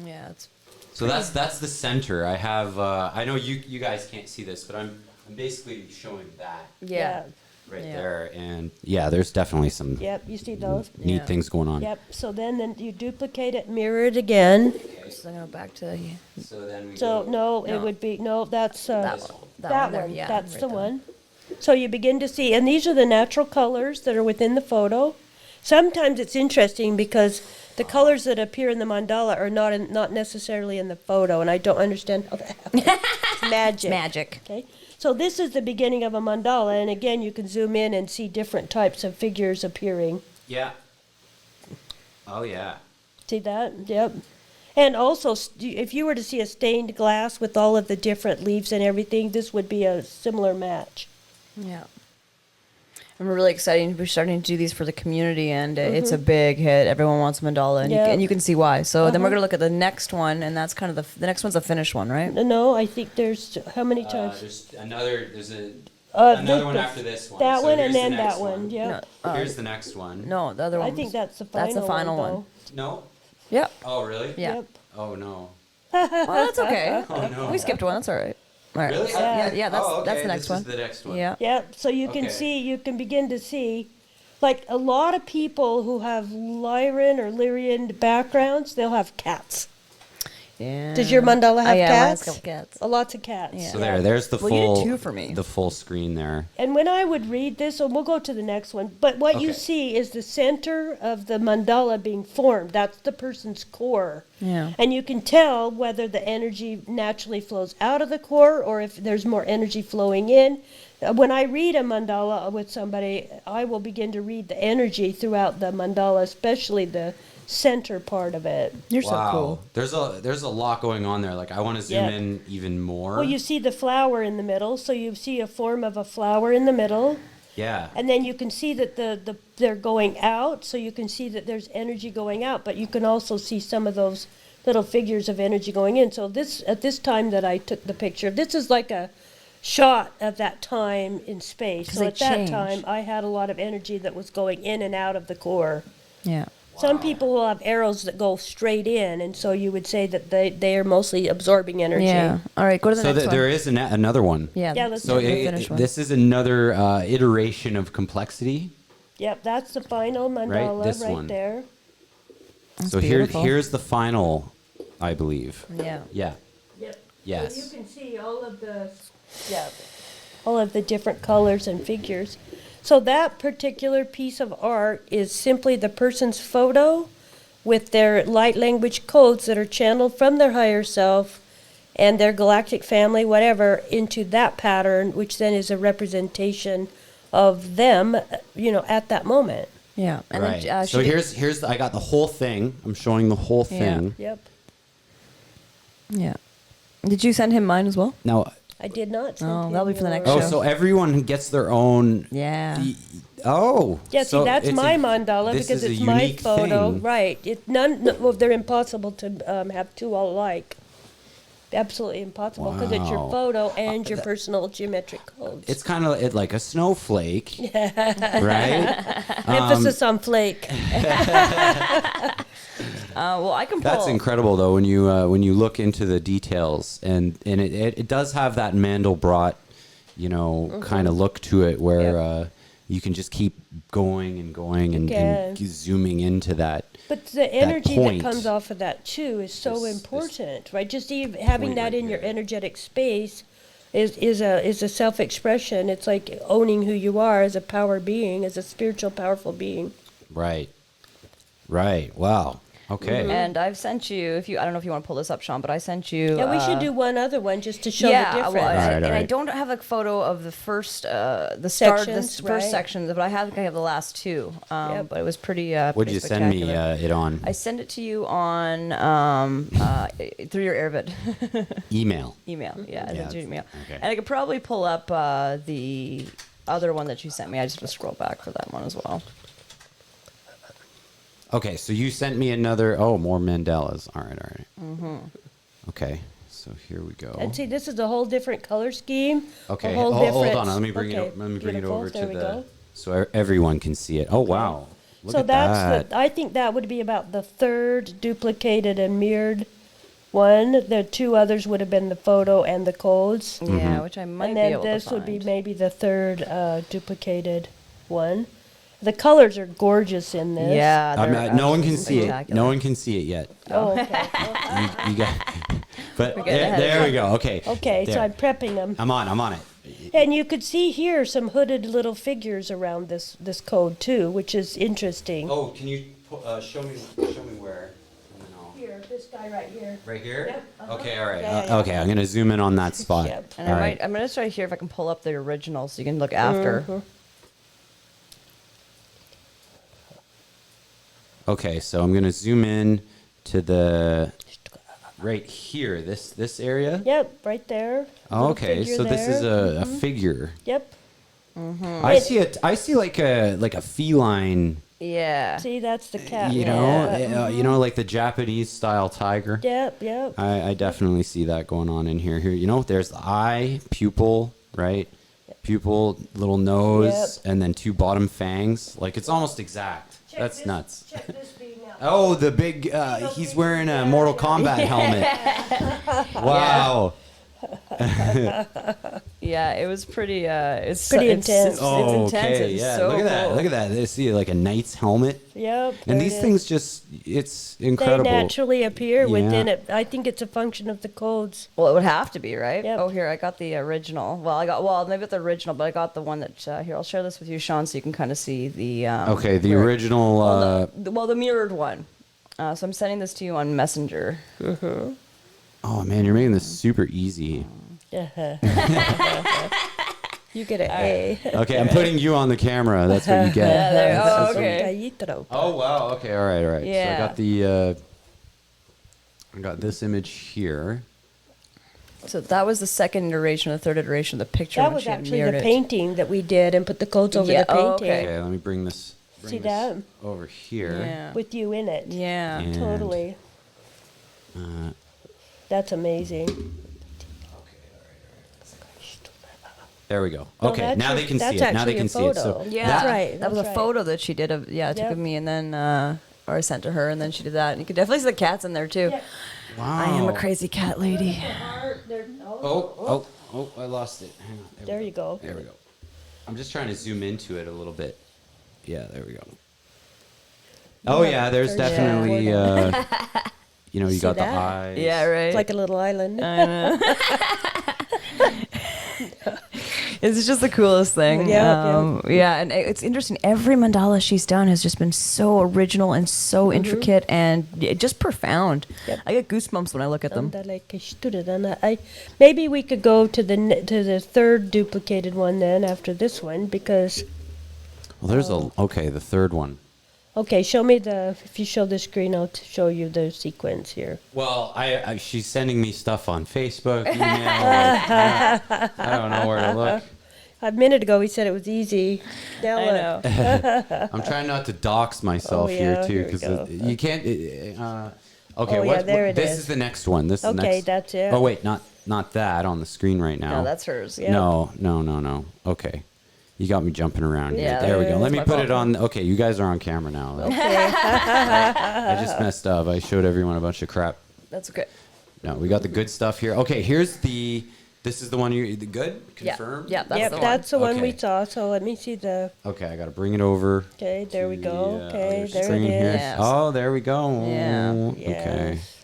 Yeah, it's So that's the center. I have I know you guys can't see this, but I'm basically showing that. yeah. right Yeah. there, and yeah, there's definitely some Yep, you see those? neat Yeah. things going on. Yep, so then you duplicate it, mirror it again. So I'm going back to So then we So, no, it No. would be, no, that's, that one. that there, one, yeah, that's right the there. one. So you begin to see, and these are the natural colors that are within the photo. Sometimes it's interesting because the colors that appear in the mandala are not necessarily in the photo, and I don't understand how that happens. It's magic. Magic. Okay, so this is the beginning of a mandala, and again, you can zoom in and see different types of figures appearing. Yeah. Oh yeah. See that? Yep. And also, if you were to see a stained glass with all of the different leaves and everything, this would be a similar match. Yeah. I'm really excited. We're starting to do these for the community, and it's a big hit. Everyone wants mandala, and, Yeah. and you can see why. So then we're going to look at the next one, and that's kind of the next one's a finished one, right? No, I think there's how many times? There's another. There's a This- another one after this one. That So one here's and the then next that one. Yep. Here's the next one. No, the other one. I think that's the final. That's the final one. No. Yep. Oh really? Yeah. Yep. Oh no. Well, that's okay. Oh no. We skipped one. That's all right. All right. Really? Yeah. That's Oh, okay. that's the next this one. Is the next one. Yeah. Yep. So you can Okay. see, you can begin to see, like a lot of people who have Lyran or Lyrian backgrounds, they'll have cats. Yeah. Does your mandala have yeah, cats? Mine's got cats. Lots of cats. Yeah. So there's the Well, you full. did two for me. The full screen there. And when I would read this, and we'll go to the next one, but what you Okay. see is the center of the mandala being formed. That's the person's core. Yeah. And you can tell whether the energy naturally flows out of the core or if there's more energy flowing in. When I read a mandala with somebody, I will begin to read the energy throughout the mandala, especially the center part of it. You're so cool. There's a lot going on there. Like I want to zoom Yeah. in even more. Well, you see the flower in the middle, so you see a form of a flower in the middle. yeah. And then you can see that they're going out, so you can see that there's energy going out, but you can also see some of those little figures of energy going in. So this at this time that I took the picture, this is like a shot of that time in space. 'Cause So they at that change. time, I had a lot of energy that was going in and out of the core. Yeah. Some people will have arrows that go straight in, and so you would say that they are mostly absorbing energy. Yeah. All right. Go to the So next one. there is another one. Yeah. Yeah, let's So do the finished one. this is another iteration of complexity. Yep, that's the final mandala this right one. there. So beautiful. here's the final, I believe. Yeah. Yeah. Yep. Yes. So you can see all of the different colors and figures. So that particular piece of art is simply the person's photo with their light language codes that are channeled from their higher self and their galactic family, whatever, into that pattern, which then is a representation of them, at that moment. Yeah. And Right. then, So she- here's I got the whole thing. I'm showing the whole Yeah. thing. Yep. Yeah. Did you send him mine as well? Now, I did not. send Oh, that'll be him for the next yours. oh, show. so everyone gets their own. Yeah. Oh. Yeah, so see, that's it's my a- mandala this because is a it's my unique photo. thing. Right. Well, they're impossible to have two all alike. Absolutely impossible because it's your Wow. photo and your personal geometric codes. It's kind of like a snowflake, right? Emphasis on flake. Well, I can pull. That's incredible, though, when you look into the details, and it does have that Mandelbrot, kind of look to it, where you can just keep going and going and can. zooming into that. But the energy that point comes off of that too is so This- important, right? Just even having point that right in your here. energetic space is a self-expression. It's like owning who you are as a power being, as a spiritual, powerful being. Right. Wow. Okay. And I've sent you. I don't know if you want to pull this up, Sean, but I sent you. Yeah, we should do one other one just to show yeah, the difference. well, Alright, and I alright. don't have a photo of the first, the start, Sections, the right. first section, but I have the last two. Yep. But it was pretty. What did pretty you send me spectacular. it on? I sent it to you on through your Airvid Email. email. Yeah, I sent you an email. Okay. And I could probably pull up the other one that you sent me. I just have to scroll back for that one as well. Okay, so you sent me another. Oh, more mandalas. All right. Mm-hmm. Okay, so here we go. And see, this is a whole different color scheme. Okay, A whole hold different. on. Let me bring okay, it. Let me bring it beautiful. over to There we the go. so everyone can see it. Oh wow! Look So at that's that. I think that would be about the third duplicated and mirrored one. The two others would have been the photo and the codes. Yeah, which I might And be then able this to would be find. maybe the third duplicated one. The colors are gorgeous in this. Yeah, No one can absolutely see it. spectacular. No one can see it yet. Oh, okay. You got. But got ahead. there we go. Okay. Okay, so There. I'm prepping them. I'm on it. And you could see here some hooded little figures around this code too, which is interesting. Oh, can you show me where? And then I'll- Here, this guy right here. Right here? Yep, uh-huh. Okay, all right. Yeah, yeah. Okay, I'm gonna zoom in on that spot. Yep. And All I right. might, I'm gonna try here if I can pull up the original so you can look after. Mm-hmm. Okay, so I'm gonna zoom in to the right here. This area. Yep, right there. Oh, Little okay, figure so this is there. a figure. Yep. I see it. I see like a feline. Yeah. See, that's the cat. You know, like the Japanese style tiger. Yep, yep. I definitely see that going on in here. Here, you know, there's the eye, pupil, right? Pupil, little nose, and then two bottom fangs. Like it's almost exact. That's nuts. Check this being out. Oh, the big. He's wearing a Mortal Kombat helmet. Wow. Yeah, it was pretty. It's Pretty it's, intense. It's, Oh, it's intense. okay. It's Yeah. so Look at that. cool. Look at that. They see like a knight's helmet. Yep. And there these it is. things just—it's They incredible. naturally appear within Yeah. it. I think it's a function of the codes. Well, it would have to be, right? Yep. Oh, here I got the original. Maybe it's the original, but I got the one that here. I'll share this with you, Sean, so you can kind of see the. Okay, the where- original. the mirrored one. So I'm sending this to you on Messenger. Oh man, you're making this super easy. You get an A. Okay, I'm putting you on the camera. That's what you get. Oh, okay. Oh wow. Okay. All right. All right. Yeah. So I got the. I got this image here. So that was the second iteration, the third iteration of the picture. That when was she had actually mirrored the it. painting that we did and put the codes over Yeah, the oh, painting okay. Let me bring this. See that? Over here. Yeah. with you in it. Yeah. And, Totally. That's amazing. There we go. No, Okay, that's now your- they can see that's it. Now they actually can a see it. So photo. Yeah, That's right, That was that's a right. photo that she did of I took Yep. of me, and then or I sent to her, and then she did that. And you could definitely see the cats in there too. Yeah. wow. I am a crazy cat lady. Oh, I lost it. Hang on. There we you go. There we go. I'm just trying to zoom into it a little bit. Yeah, there we go. Oh yeah, there's there's definitely. that. You know, you See got the that? eyes. Yeah, right. It's like a little island. It's just the coolest thing. Yeah, Yeah, and it's interesting. Every mandala she's done has just been so original and so intricate and just profound. Yep. I get goosebumps when I look at them. Maybe we could go to the third duplicated one then after this one because Well, there's the third one. okay, show me if you show the screen, I'll show you the sequence here. Well, she's sending me stuff on Facebook, email. I don't know where to look. A minute ago, we said it was easy. Now I look. know. I'm trying not to dox myself Oh, here yeah, too, here we because go. you can't. Okay, Oh, yeah, there it this is. is the next one. This is the Okay, next. that's it. Oh wait, not that on the screen right now. No, that's hers. Yeah. No. Okay, you got me jumping around here. Yeah, There we go. that's Let me my put fault. it on. Okay, you guys are on camera now. Okay. I just messed up. I showed everyone a bunch of crap. That's okay. No, we got the good stuff here. Okay, here's the. This is the one the good Yeah. confirm. Yeah, that's Yep, the one. that's the one we Okay. saw. So let me see the. Okay, I got to bring it over. Okay, there we to go. the, Okay, other there it screen here. is. Yes. Oh, there we go. Yeah. Okay. Yes.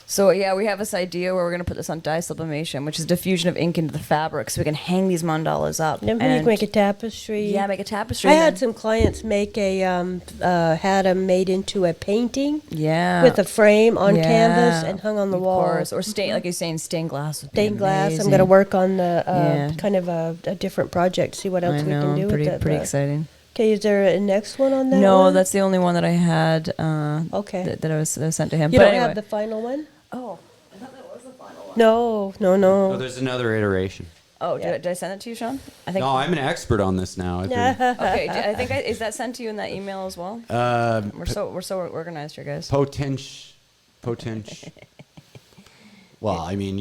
So yeah, we have this idea where we're gonna put this on dye sublimation, which is diffusion of ink into the fabric, so we can hang these mandalas up. Then we and can make a tapestry. yeah, make a tapestry. I and had then- some clients make had them made into a painting yeah with a frame on Yeah, canvas and hung on the of wall. course. Or like you're saying, stained glass. Would be Stained glass. I'm amazing. going to work on the Yeah. kind of a different project. See what else I we know, can do pretty with it. pretty but- exciting. Okay, is there a next one on that? No, one? that's the only one that I had. Okay. That I was sent to him. You but don't anyway. have the final one. Oh, I thought that was the final one. No. Oh, there's another iteration. Oh, Yeah. did I send it to you, Sean? I think. No, I'm an expert on this now. I think. Okay, I think is that sent to you in that email as well? We're so organized here, guys. Potential. Well, I mean,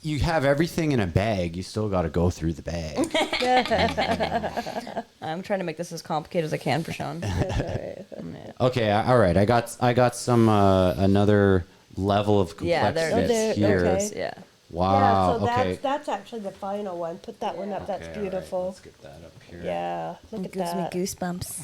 you have everything in a bag. You still got to go through the bag. I'm trying to make this as complicated as I can for Sean. Okay, all right. I got some another level of Yeah, complexity there- here. okay. Yeah. Wow. Yeah, so okay. that's actually the final one. Put that one up. That's Okay, all right, beautiful. let's get that up here. Yeah, look It at gives me that. goosebumps.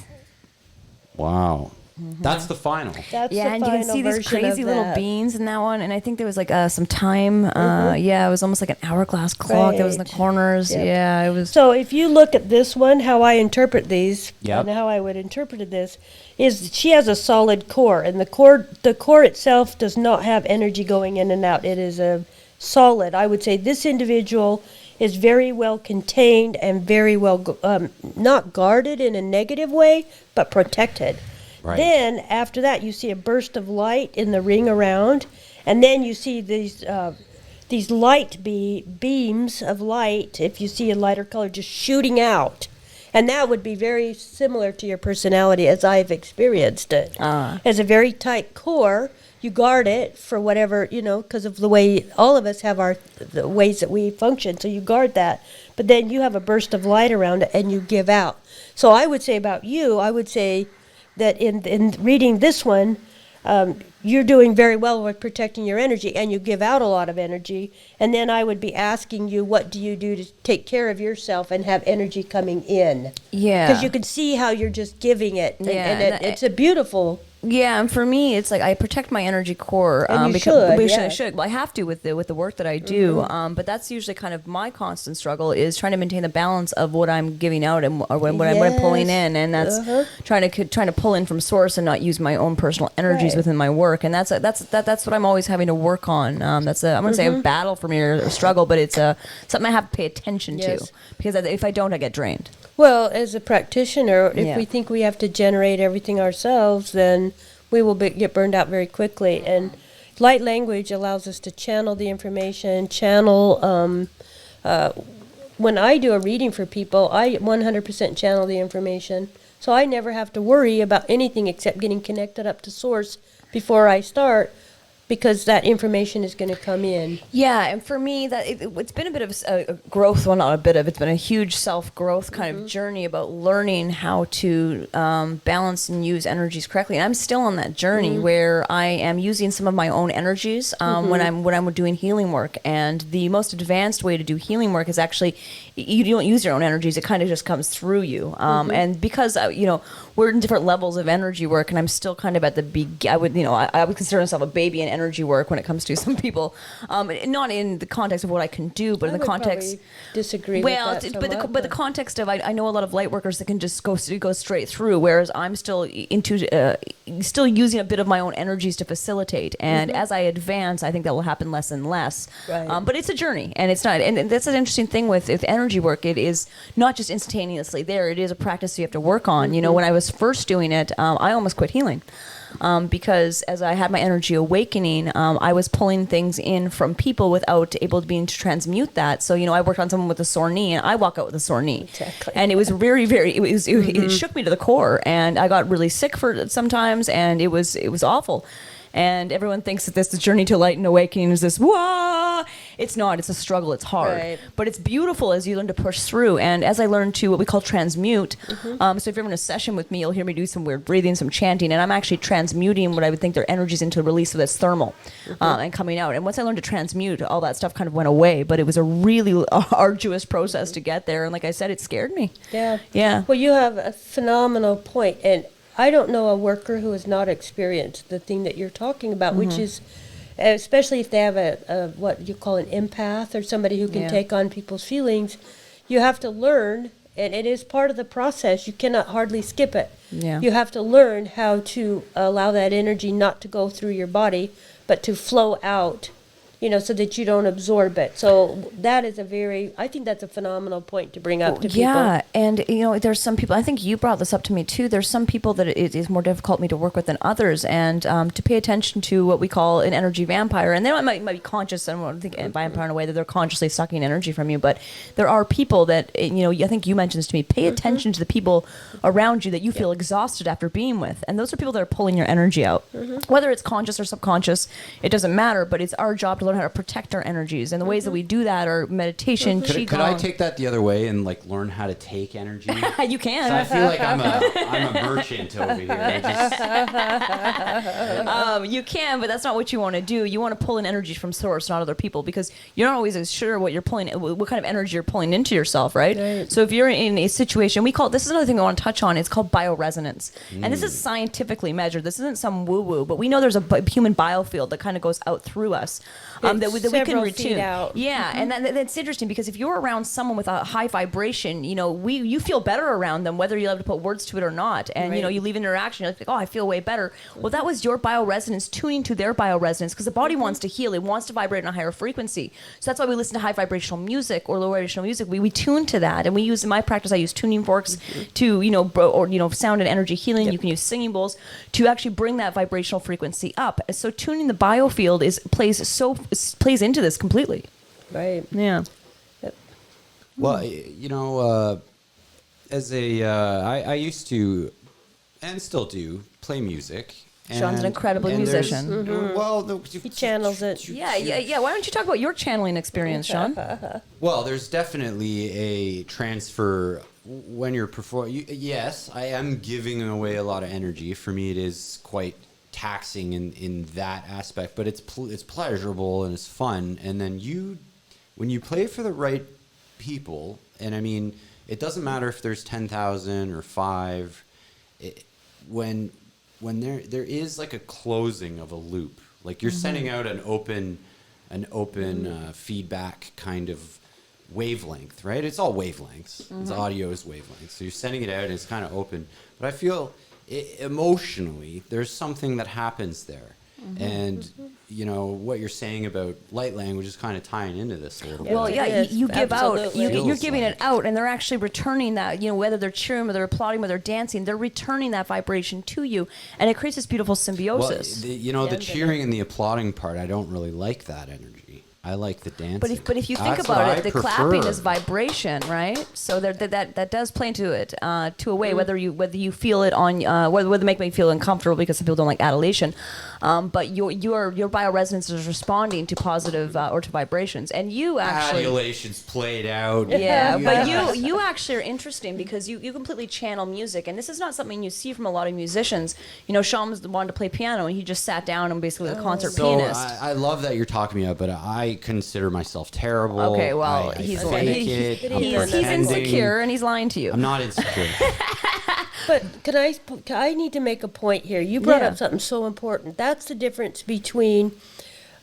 Wow. That's the final. That's Yeah, the and you can final see these version crazy of little that. beans in that one. And I think there was like some time. Yeah, it was almost like an hourglass clock that was in the Right. corners. Yep. Yeah, it was. So if you look at this one, how I interpret these, Yep. and how I would interpret this, is she has a solid core, and the core itself does not have energy going in and out. It is a solid. I would say this individual is very well contained and very well not guarded in a negative way, but protected. Right. Then after that, you see a burst of light in the ring around, and then you see these light beams of light, if you see a lighter color, just shooting out. And that would be very similar to your personality as I've experienced it. As a very tight core, you guard it for whatever, because of the way all of us have the ways that we function. So you guard that. But then you have a burst of light around it and you give out. So I would say about you, I would say that in reading this one, you're doing very well with protecting your energy, and you give out a lot of energy. And then I would be asking you, what do you do to take care of yourself and have energy coming in? Yeah. Because you can see how you're just giving it, and, Yeah, and it's a beautiful. Yeah, and for me, it's like I protect my energy core. And you because should, I yeah. should. Well, I have to with the work that I do. But that's usually kind of my constant struggle is trying to maintain the balance of what I'm giving out and or what I'm pulling Yes. in, and that's trying to pull in from source and not use my own personal energies Right. within my work. And that's what I'm always having to work on. That's I'm going to say a battle for me or a struggle, but it's something I have to pay attention to Yes. because if I don't, I get drained. Well, as a practitioner, if Yeah. we think we have to generate everything ourselves, then we will get burned out very quickly. And light language allows us to channel the information, when I do a reading for people, I 100% channel the information. So I never have to worry about anything except getting connected up to source before I start, because that information is going to come in. Yeah, and for me, that it's been a bit of a growth. Well, not a bit of. It's been a huge self-growth kind of journey about learning how to balance and use energies correctly. And I'm still on that journey where I am using some of my own energies when I'm doing healing work. And the most advanced way to do healing work is actually you don't use your own energies. It kind of just comes through you. And because we're in different levels of energy work, and I'm still kind of at the I would consider myself a baby in energy work when it comes to some people, not in the context of what I can do, but in I the would context. probably disagree Well, with that but the context of I know a lot of light workers that can just go straight through, whereas I'm still still using a bit of my own energies to facilitate. And as I advance, I think that will happen less and less. Right. But it's a journey, and it's not. And that's an interesting thing with energy work. It is not just instantaneously there. It is a practice you have to work on. When I was first doing it, I almost quit healing. Because as I had my energy awakening, I was pulling things in from people without being to transmute that. So, I worked on someone with a sore knee, and I walk out with a sore knee. Exactly. And it was very, very, it shook me to the core, and I got really sick for it sometimes, and it was awful. And everyone thinks that the journey to light and awakening is this, wah! It's not. It's a struggle. It's hard. Right. But it's beautiful as you learn to push through. And as I learn to what we call transmute, so if you're in a session with me, you'll hear me do some weird breathing, some chanting, and I'm actually transmuting what I would think their energies into a release of this thermal and coming out. And once I learned to transmute, all that stuff kind of went away. But it was a really arduous process to get there. And like I said, it scared me. Yeah. Yeah. Well, you have a phenomenal point, and I don't know a worker who has not experienced the thing that you're talking about, which is, especially if they have a what you call an empath or somebody who can Yeah. take on people's feelings, you have to learn, and it is part of the process. You cannot hardly skip it. Yeah. You have to learn how to allow that energy not to go through your body, but to flow out, so that you don't absorb it. So that is I think that's a phenomenal point to bring up to people. Yeah, and there's some people. I think you brought this up to me too. There's some people that it is more difficult me to work with than others, and to pay attention to what we call an energy vampire. And they might be conscious. I don't think vampire in a way that they're consciously sucking energy from you, but there are people that I think you mentioned this to me. Pay attention to the people around you that you feel exhausted after being with, and those are people that are pulling your energy out. Whether it's conscious or subconscious, it doesn't matter. But it's our job to learn how to protect our energies. And the ways that we do that are meditation, qigong. Could I take that the other way and like learn how to take energy? You can. So I feel like I'm a merchant over here. You can, but that's not what you want to do. You want to pull in energy from source, not other people, because you're not always as sure what kind of energy you're pulling into yourself, right? So if you're in a situation, this is another thing I want to touch on. It's called bioresonance, and this is scientifically measured. This isn't some woo-woo, but we know there's a human biofield that kind of goes out through us that we can retune. Yeah, and that's interesting because if you're around someone with a high vibration, you feel better around them, whether you have to put words to it or not. And you leave interaction, you're like, oh, I feel way better. Well, that was your bioresonance tuning to their bioresonance, because the body wants to heal. It wants to vibrate on a higher frequency. So that's why we listen to high vibrational music or low vibrational music. We tune to that, and we use, in my practice, I use tuning forks to sound and energy healing. You can use singing bowls to actually bring that vibrational frequency up. So tuning the biofield plays into this completely. Right. Yeah. Well, I used to, and still do, play music. Sean's an incredible musician. Well, He channels it. Yeah. Why don't you talk about your channeling experience, Sean? Well, there's definitely a transfer when you're performing. Yes, I am giving away a lot of energy. For me, it is quite taxing in that aspect, but it's pleasurable and it's fun. And then when you play for the right people, and I mean, it doesn't matter if there's 10,000 or 5. When there is like a closing of a loop, like you're sending out an open feedback kind of wavelength, right? It's all wavelengths. It's audio is wavelengths. So you're sending it out and it's kind of open. But I feel emotionally, there's something that happens there. And what you're saying about light language is kind of tying into this a little bit. Well, yeah, you give out, Absolutely. you're giving it out, and they're actually returning that. Whether they're cheering, whether they're applauding, whether they're dancing, they're returning that vibration to you, and it creates this beautiful symbiosis. Well, the cheering and the applauding part, I don't really like that energy. I like the dancing. But if you think about it, the clapping is vibration, right? So that does play into it to a way, whether you feel it on whether it make me feel uncomfortable because some people don't like adulation, but your bioresonance is responding to positive or to vibrations, and you actually adulation's played out. Yeah, but you actually are interesting because you completely channel music, and this is not something you see from a lot of musicians. Sean wanted to play piano, and he just sat down and basically the concert pianist. I love that you're talking about, but I consider myself terrible. Okay, well, he's insecure and he's lying to you. I'm not insecure. But I need to make a point here. You brought up something so important. That's the difference between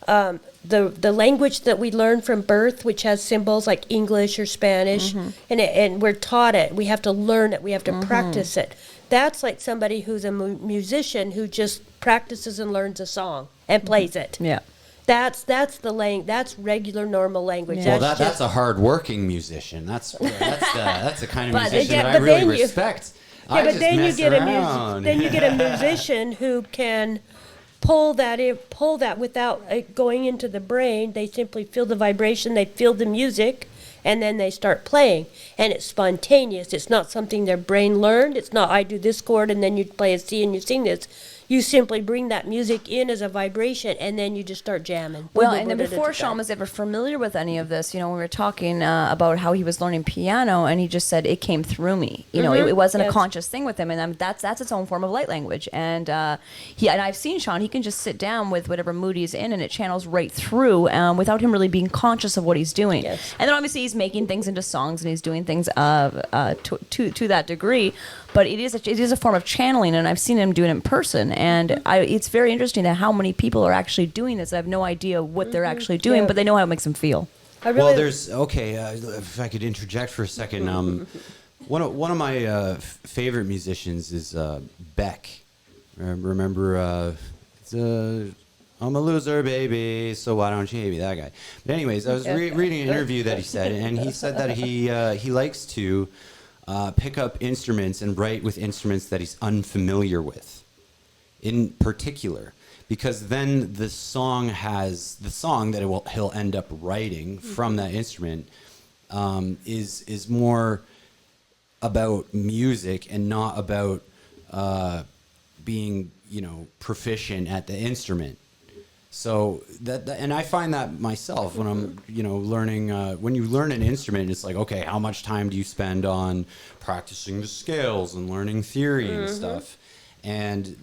the language that we learn from birth, which has symbols like English or Spanish, and we're taught it. We have to learn it. We have to practice it. That's like somebody who's a musician who just practices and learns a song and plays it. Yeah. That's that's regular normal language. Yeah. Well, that's a hard-working musician. That's the kind of But musician that I but really then you- respect. Yeah, I but just then mess around. you get a musician who can pull that without going into the brain. They simply feel the vibration, they feel the music, and then they start playing. And it's spontaneous. It's not something their brain learned. It's not I do this chord and then you play a C and you sing this. You simply bring that music in as a vibration, and then you just start jamming. Well, and then before Sean was ever familiar with any of this, we were talking about how he was learning piano, and he just said it came through me. It wasn't a conscious thing with him, and that's its own form of light language. And and I've seen Sean; he can just sit down with whatever mood he's in, and it channels right through without him really being conscious of what he's doing. Yes. And then obviously he's making things into songs, and he's doing things to that degree. But it is a form of channeling, and I've seen him do it in person. And it's very interesting that how many people are actually doing this. I have no idea what they're actually doing, but they know how it makes them feel. Well, there's if I could interject for a second. One of my favorite musicians is Beck. Remember, I'm a loser, baby, so why don't you hate me? That guy. But anyways, I was reading an interview that he said, and he said that he likes to pick up instruments and write with instruments that he's unfamiliar with, in particular, because then the song that he'll end up writing from that instrument is more about music and not about being proficient at the instrument. So and I find that myself when I'm, learning, when you learn an instrument, it's like, okay, how much time do you spend on practicing the scales and learning theory and stuff? And,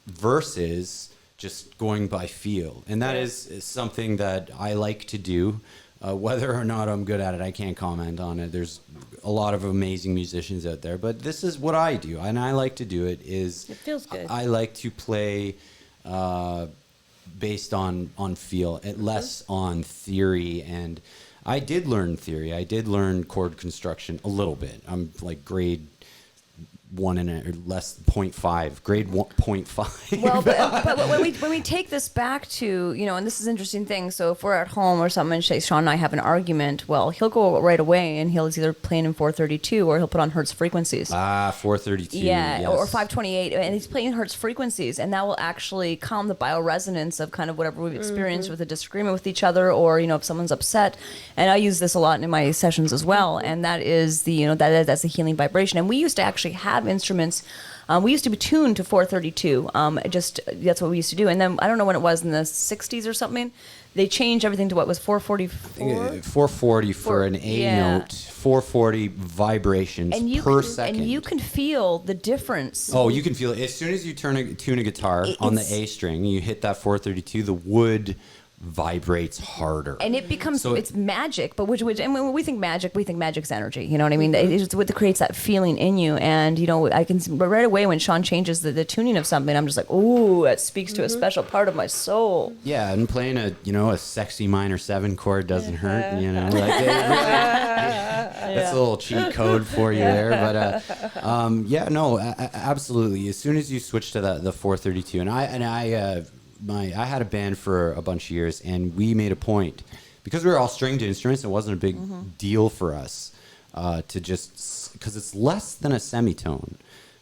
versus just going by feel. And that is something that I like to do. Whether or not I'm good at it, I can't comment on it. There's a lot of amazing musicians out there, but this is what I do, and I like to do it. It feels good. I like to play based on feel, less on theory. And I did learn theory. I did learn chord construction a little bit. I'm like grade 1 or less, 0.5, grade 1.5. Well, but when we take this back to, and this is an interesting thing. So if we're at home or something, and Sean and I have an argument, well, he'll go right away and he'll either playing in 432 or he'll put on Hertz frequencies. 432. Yeah, yes. or 528, and he's playing Hertz frequencies, and that will actually calm the bioresonance of kind of whatever we've experienced with a disagreement with each other, or if someone's upset. And I use this a lot in my sessions as well, and that is that's a healing vibration. And we used to actually have instruments. We used to be tuned to 432. That's what we used to do. And then I don't know when it was in the 60s or something. They changed everything to what was 444. 440 for an A note. 440 vibrations per second. And you can feel the difference. Oh, you can feel it as soon as you tune a guitar on the A string. You hit that 432. The wood vibrates harder, and it becomes it's magic. But and when we think magic's energy. You know what I mean? It's what creates that feeling in you. And I can right away when Sean changes the tuning of something, I'm just like, ooh, it speaks to a special part of my soul. Yeah, and playing a sexy minor 7 chord doesn't hurt. That's a little cheat code for you there. But absolutely. As soon as you switch to the 432, and I had a band for a bunch of years, and we made a point, because we were all stringed instruments, it wasn't a big deal for us to just, because it's less than a semitone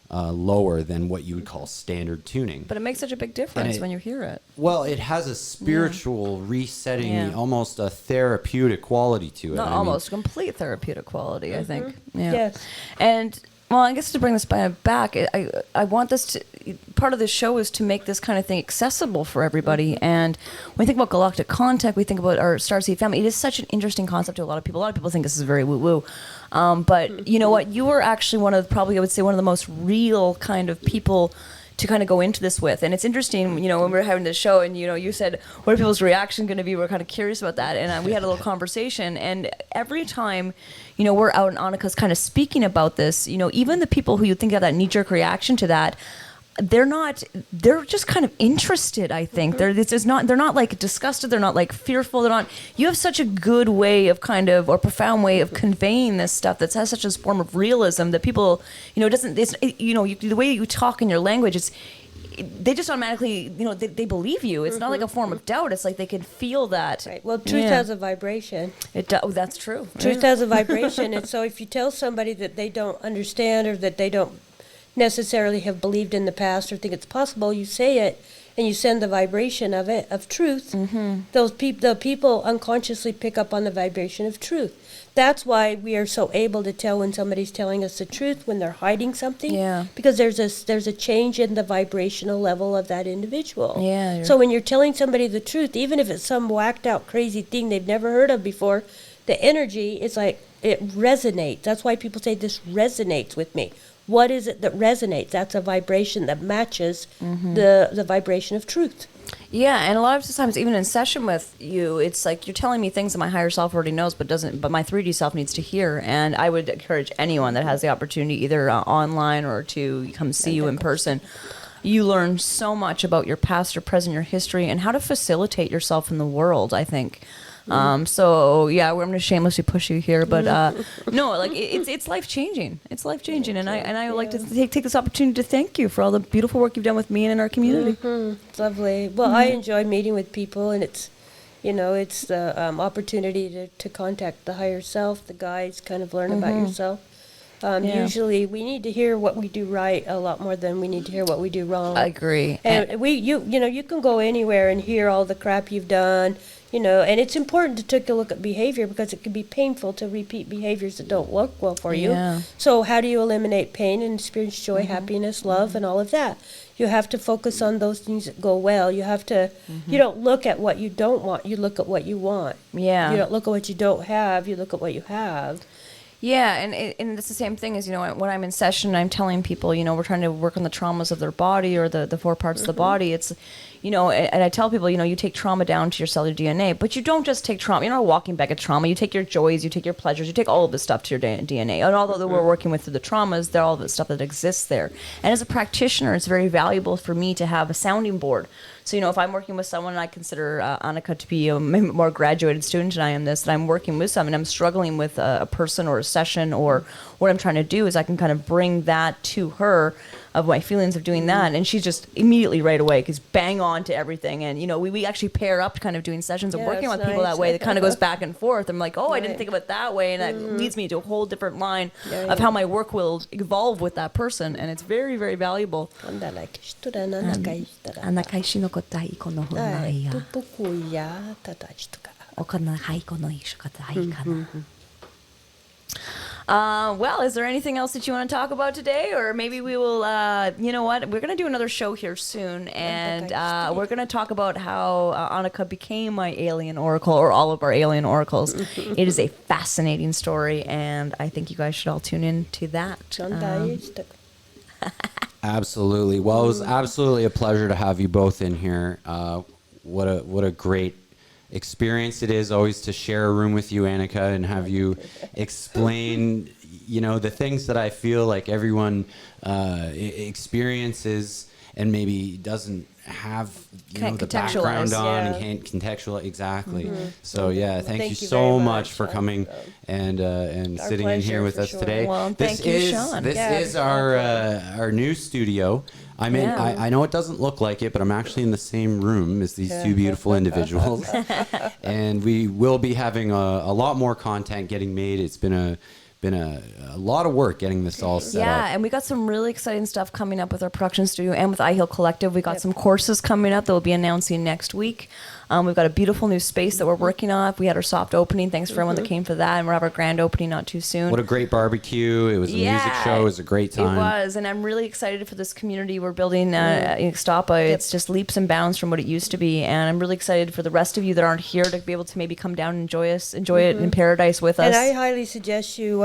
lower than what you would call standard tuning. But it makes such a big difference when you hear it. Well, it has a spiritual resetting, almost a therapeutic quality to it. Not almost, complete therapeutic quality, I think. Yeah. Yes. And well, I guess to bring this back, I want this to, part of this show is to make this kind of thing accessible for everybody. And when we think about galactic contact, we think about our starseed family. It is such an interesting concept to a lot of people. A lot of people think this is very woo-woo. But you know what? You were actually one of the most real kind of people to kind of go into this with. And it's interesting, when we were having this show and, you said, what are people's reaction going to be? We're kind of curious about that. And we had a little conversation. And every time, we're out and Anika's kind of speaking about this, even the people who you think have that knee-jerk reaction to that, they're just kind of interested, I think. They're not like disgusted, they're not like fearful, you have such a good way of or profound way of conveying this stuff that has such a form of realism that people, the way you talk in your language, they just automatically, they believe you. It's not like a form of doubt. It's like they can feel that. Right. Well, truth has a vibration. That's true. Truth has a vibration. And so if you tell somebody that they don't understand or that they don't necessarily have believed in the past or think it's possible, you say it and you send the vibration of truth. The people unconsciously pick up on the vibration of truth. That's why we are so able to tell when somebody's telling us the truth, when they're hiding something. Yeah. Because there's a change in the vibrational level of that individual. Yeah. So when you're telling somebody the truth, even if it's some whacked out crazy thing they've never heard of before, the energy is like, it resonates. That's why people say this resonates with me. What is it that resonates? That's a vibration that matches the vibration of truth. Yeah, and a lot of times, even in session with you, it's like you're telling me things that my higher self already knows, but my 3D self needs to hear. And I would encourage anyone that has the opportunity, either online or to come see you in person. You learn so much about your past, your present, your history, and how to facilitate yourself in the world, I think. So yeah, I'm going to shamelessly push you here, but no, like it's life changing. It's life changing, and I would like to take this opportunity to thank you for all the beautiful work you've done with me and in our community. It's lovely. Well, I enjoy meeting with people, and it's the opportunity to contact the higher self, the guides, kind of learn about yourself. Usually, we need to hear what we do right a lot more than we need to hear what we do wrong. I agree. And you can go anywhere and hear all the crap you've done. You know, and it's important to take a look at behavior because it can be painful to repeat behaviors that don't work well for you. Yeah. So how do you eliminate pain and experience joy, happiness, love, and all of that? You have to focus on those things that go well. You have to, you don't look at what you don't want, you look at what you want. Yeah. You don't look at what you don't have, you look at what you have. Yeah, and it's the same thing as, you know, when I'm in session, I'm telling people, you know, we're trying to work on the traumas of their body or the 4 parts of the body. It's, you know, and I tell people, you know, you take trauma down to your cellular DNA, but you don't just take trauma. You're not walking back at trauma. You take your joys, you take your pleasures, you take all of this stuff to your DNA. And although we're working with through the traumas, they're all the stuff that exists there. And as a practitioner, it's very valuable for me to have a sounding board. So, you know, if I'm working with someone and I consider Anika to be a more graduated student than I am this, that I'm working with someone and I'm struggling with a person or a session, or what I'm trying to do is I can kind of bring that to her of my feelings of doing that. And she's just immediately right away, because bang on to everything. And, you know, we actually pair up kind of doing sessions and Yeah, working it's with people nice. that way. That kind of goes back and forth. I'm like, oh, I didn't Right. think of it that way. And that leads me to a whole different line Yeah, of yeah. how my work will evolve with that person. And it's very, very valuable. なんだlike人らの仲いい人ら。仲石のことはいい子の方がいいや。ププクやたたちとか。お金はいい子のいい方はいいかな。Well, is there anything else that you want to talk about today? Or maybe we will, you know what? We're going to do another show here soon. And we're going to talk about how Anika became my alien oracle, or all of our alien oracles. It is a fascinating story. And I think you guys should all tune in to that. なんだい人か。 Absolutely. Well, it was absolutely a pleasure to have you both in here. What a great experience it is always to share a room with you, Anika, and have you explain, you know, the things that I feel like everyone experiences and maybe doesn't have, you know, Can't the contextualize, background on and yeah. can't contextualize exactly. So yeah, thank you Thank you so very much much. for coming and Our sitting in here pleasure, with for us sure. today. Well, this thank you, is Sean. this Yeah, is our new studio. I mean, Yeah. I know it doesn't look like it, but I'm actually in the same room as these two beautiful individuals. And we will be having a lot more content getting made. It's been a lot of work getting this all set Yeah, up. and we got some really exciting stuff coming up with our production studio and with iHealCollective. We got some courses coming up that we'll be announcing next week. We've got a beautiful new space that we're working on. We had our soft opening. Thanks for everyone that came for that. And we'll have our grand opening not too soon. What a great barbecue. It was a music show. It was a great time. It was, and I'm really excited for this community we're building in Ixtapa. It's just leaps and bounds from what it used to be, and I'm really excited for the rest of you that aren't here to be able to maybe come down and enjoy it in paradise with us. And I highly suggest you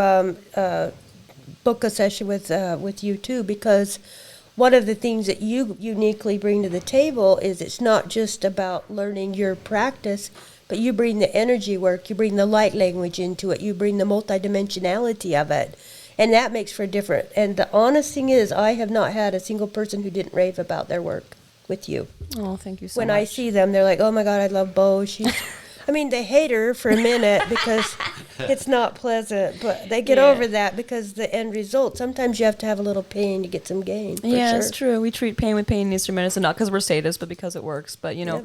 book a session with you too, because one of the things that you uniquely bring to the table is it's not just about learning your practice, but you bring the energy work, you bring the light language into it, you bring the multidimensionality of it. And that makes for different. And the honest thing is, I have not had a single person who didn't rave about their work with you. Oh, thank you so When much. I see them, they're like, oh my God, I love Bo. She's, I mean, they hate her for a minute because it's not pleasant, but they get over that because the end result, sometimes you have to have a little pain to get some gain. For Yeah, sure. it's true. We treat pain with pain and Eastern medicine, not because we're sadists, but because it works. But, you know,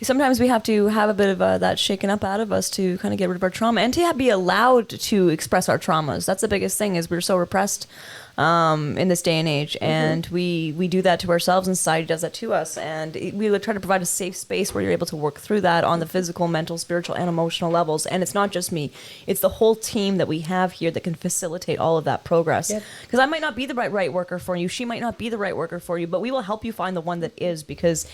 sometimes we have to have a bit of that shaken up out of us to kind of get rid of our trauma and to be allowed to express our traumas. That's the biggest thing, is we're so repressed in this day and age, and we do that to ourselves, and society does that to us, and we would try to provide a safe space where you're able to work through that on the physical, mental, spiritual, and emotional levels. And it's not just me, it's the whole team that we have here that can facilitate all of that progress, because I might not be the right worker for you, she might not be the right worker for you, but we will help you find the one that is, because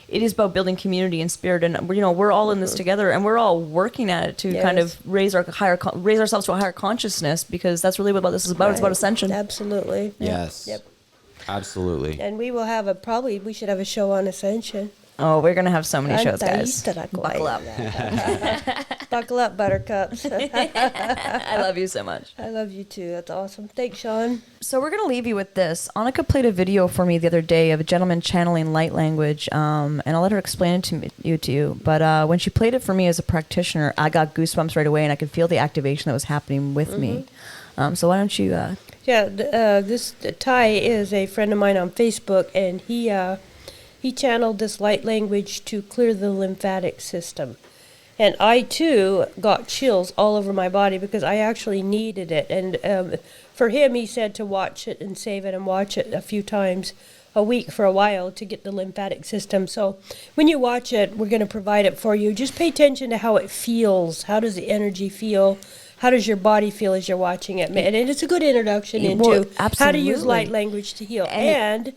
it is about building community and spirit, and we're all in this together, and we're all working at it to kind of raise ourselves to a higher consciousness, because that's really what this is about. It's about ascension. Absolutely. Yes. Yep. Absolutely. And we will have we should have a show on ascension. Oh, we're gonna have so many shows, guys. Buckle Buckle up. Buckle up, buttercups. I love you so much. I love you too. That's awesome. Thanks, Sean. So we're going to leave you with this. Anika played a video for me the other day of a gentleman channeling light language, and I'll let her explain it to you. But when she played it for me as a practitioner, I got goosebumps right away, and I could feel the activation that was happening with me. So why don't you... This Ty is a friend of mine on Facebook, and he channeled this light language to clear the lymphatic system. And I, too, got chills all over my body because I actually needed it. And for him, he said to watch it and save it and watch it a few times a week for a while to get the lymphatic system. So when you watch it, we're going to provide it for you. Just pay attention to how it feels. How does the energy feel? How does your body feel as you're watching it? And it's a good introduction into how to use light language to heal. And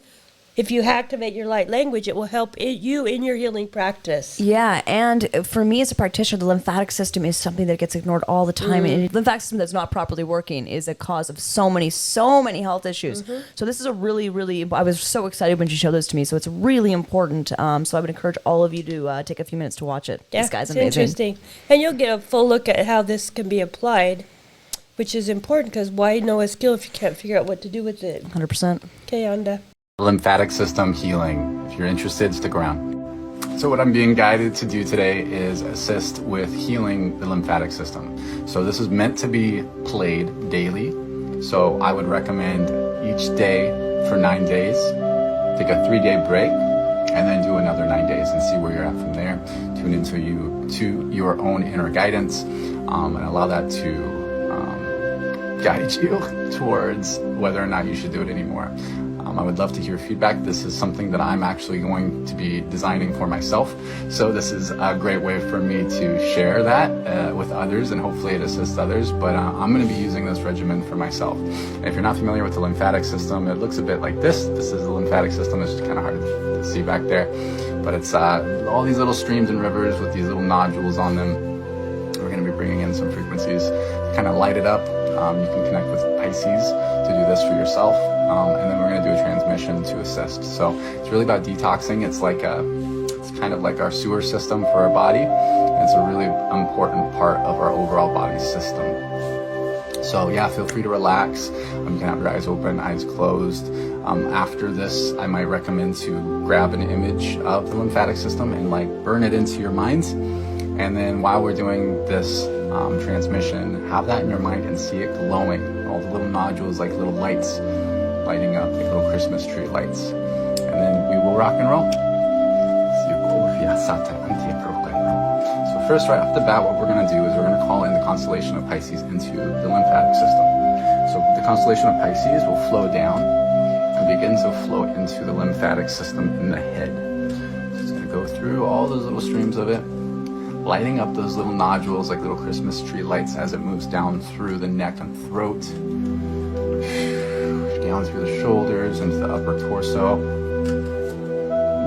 if you activate your light language, it will help you in your healing practice. Yeah, and for me as a practitioner, the lymphatic system is something that gets ignored all the time. And the lymphatic system that's not properly working is a cause of so many health issues. So this is a really, really, I was so excited when she showed this to me. So it's really important. So I would encourage all of you to take a few minutes to watch it. Yeah, This guy's it's amazing. interesting. And you'll get a full look at how this can be applied, which is important because why know a skill if you can't figure out what to do with it? 100%. Okay, Anda. Lymphatic system healing. If you're interested, stick around. So what I'm being guided to do today is assist with healing the lymphatic system. So this is meant to be played daily. So I would recommend each day for 9 days, take a 3-day break, and then do another 9 days and see where you're at from there. Tune into your own inner guidance and allow that to guide you towards whether or not you should do it anymore. I would love to hear feedback. This is something that I'm actually going to be designing for myself. So this is a great way for me to share that with others, and hopefully it assists others. But I'm going to be using this regimen for myself. And if you're not familiar with the lymphatic system, it looks a bit like this. This is the lymphatic system. It's just kind of hard to see back there. But it's all these little streams and rivers with these little nodules on them. We're going to be bringing in some frequencies to kind of light it up. You can connect with Pisces to do this for yourself. And then we're going to do a transmission to assist. So it's really about detoxing. It's kind of like our sewer system for our body. And it's a really important part of our overall body system. So yeah, feel free to relax. You can have your eyes open, eyes closed. After this, I might recommend to grab an image of the lymphatic system and burn it into your minds. And then while we're doing this transmission, have that in your mind and see it glowing. All the little nodules like little lights lighting up, like little Christmas tree lights. And then we will rock and roll. So first, right off the bat, what we're going to do is we're going to call in the constellation of Pisces into the lymphatic system. So the constellation of Pisces will flow down and begin to flow into the lymphatic system in the head. So it's going to go through all those little streams of it, lighting up those little nodules like little Christmas tree lights as it moves down through the neck and throat, down through the shoulders into the upper torso,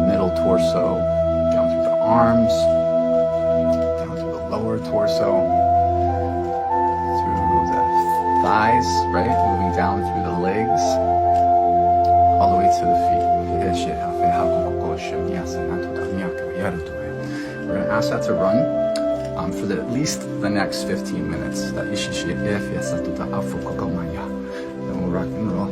middle torso, down through the arms, down through the lower torso, through the thighs, right? Moving down through the legs, all the way to the feet. We're going to ask that to run for at least the next 15 minutes. Then we'll rock and roll.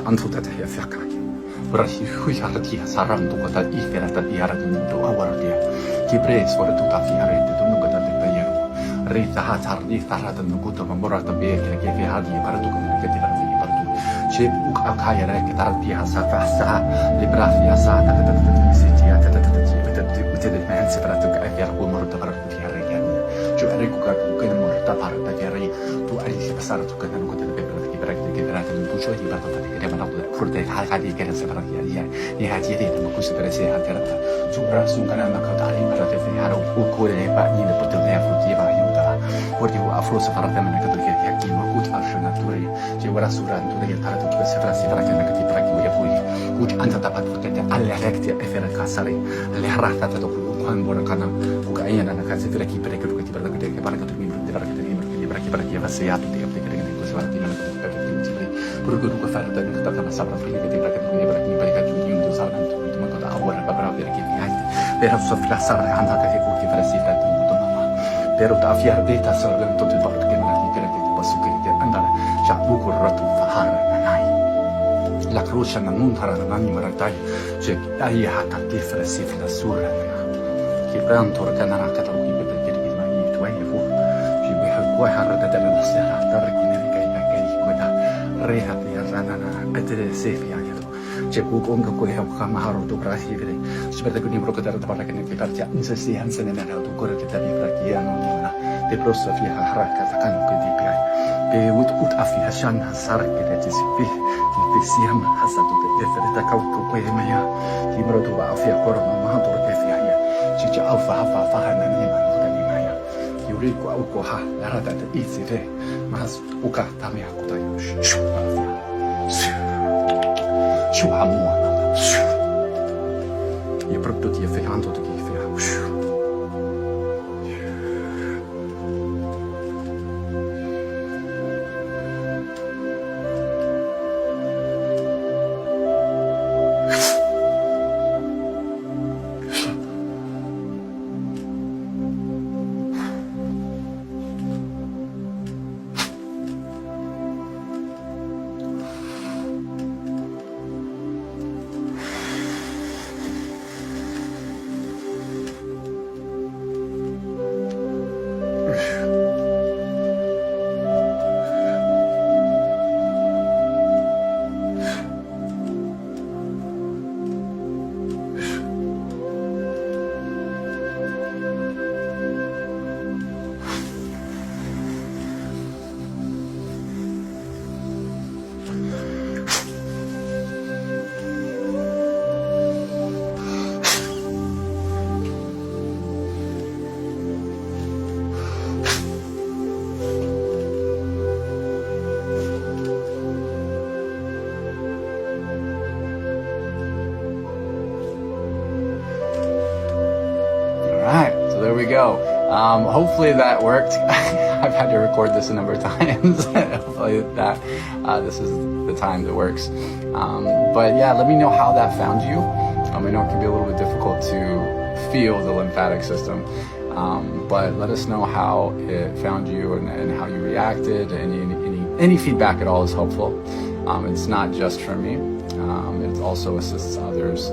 Until that here, but he had a saran to what I eat at the Arab to our dear. He prays for the Tutafi to look at the Payer. Read the hat, Reef, Tarat, and Nukuta, Morata Baker, gave a hadi, Baratuka, get it. Chip Ukaya, Tartia, Safasa, Librafia, Sata, City, with the man, Separatuk, Agar, Morta, Baratiari, to Erika, Morta, Paratari, to Alice Saratuka, and go to the paper, the Gibraltar, and Pusho, he battled for the Hadi, get a Separatia. He had yet in Mukusi, to Brasungan, Katari, but if they had a Ukure, but need to put the air for Giva Yuda. What you are frozen for them and I get good action at Turi, Jiwarasura, and to the Taratu, Sephra, and which under the Patuka, Alectia, Eferacasari, Lerata, Juan Boracana, Ukayan, and Casifraki, Perecuti, Baracatu, the Baraki, Vasia, the Puruku Farta, the Sabra, the Saran, to Makoda, our they have Sofia Sara and Hakaku, Versi, Pero ta fiar data servant to the bark and Basuki and Shabuku Ratu Fahara Nanai. La Crucia Nanuntara Nanimaratai, Jek Ayaka difference if the Sura. He ran to Canana Catalog with my 24. She will have quite hard that the Sera, Tarek, Reha, Ranana, at the Safia. Unga ko help Kamaharo to Brazil. Spera con Broca da Baracane Pipartia, Insesi Hansen and to Correct Prakiano, the Prosofia Haraka, the Kanoka DPI. Bewut utafi hashan hasara keretis fi siam hasatu efreta kautu kwemaya himrotu wa afya korona mahatur efya chicha alfa hafa fahana nima nganimaya yuriku auko ha larata de isive mas uka tamya kutayu shu afya shu hamua shu ye proprio ti efehanto de kifya shu. We go. Hopefully that worked. I've had to record this a number of times. Hopefully that this is the time that works. But yeah, let me know how that found you. I know it can be a little bit difficult to feel the lymphatic system, but let us know how it found you and how you reacted. Any feedback at all is helpful. It's not just for me. It also assists others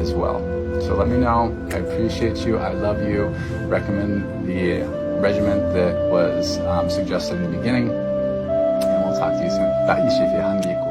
as well. So let me know. I appreciate you. I love you. Recommend the regimen that was suggested in the beginning. And we'll talk to you soon.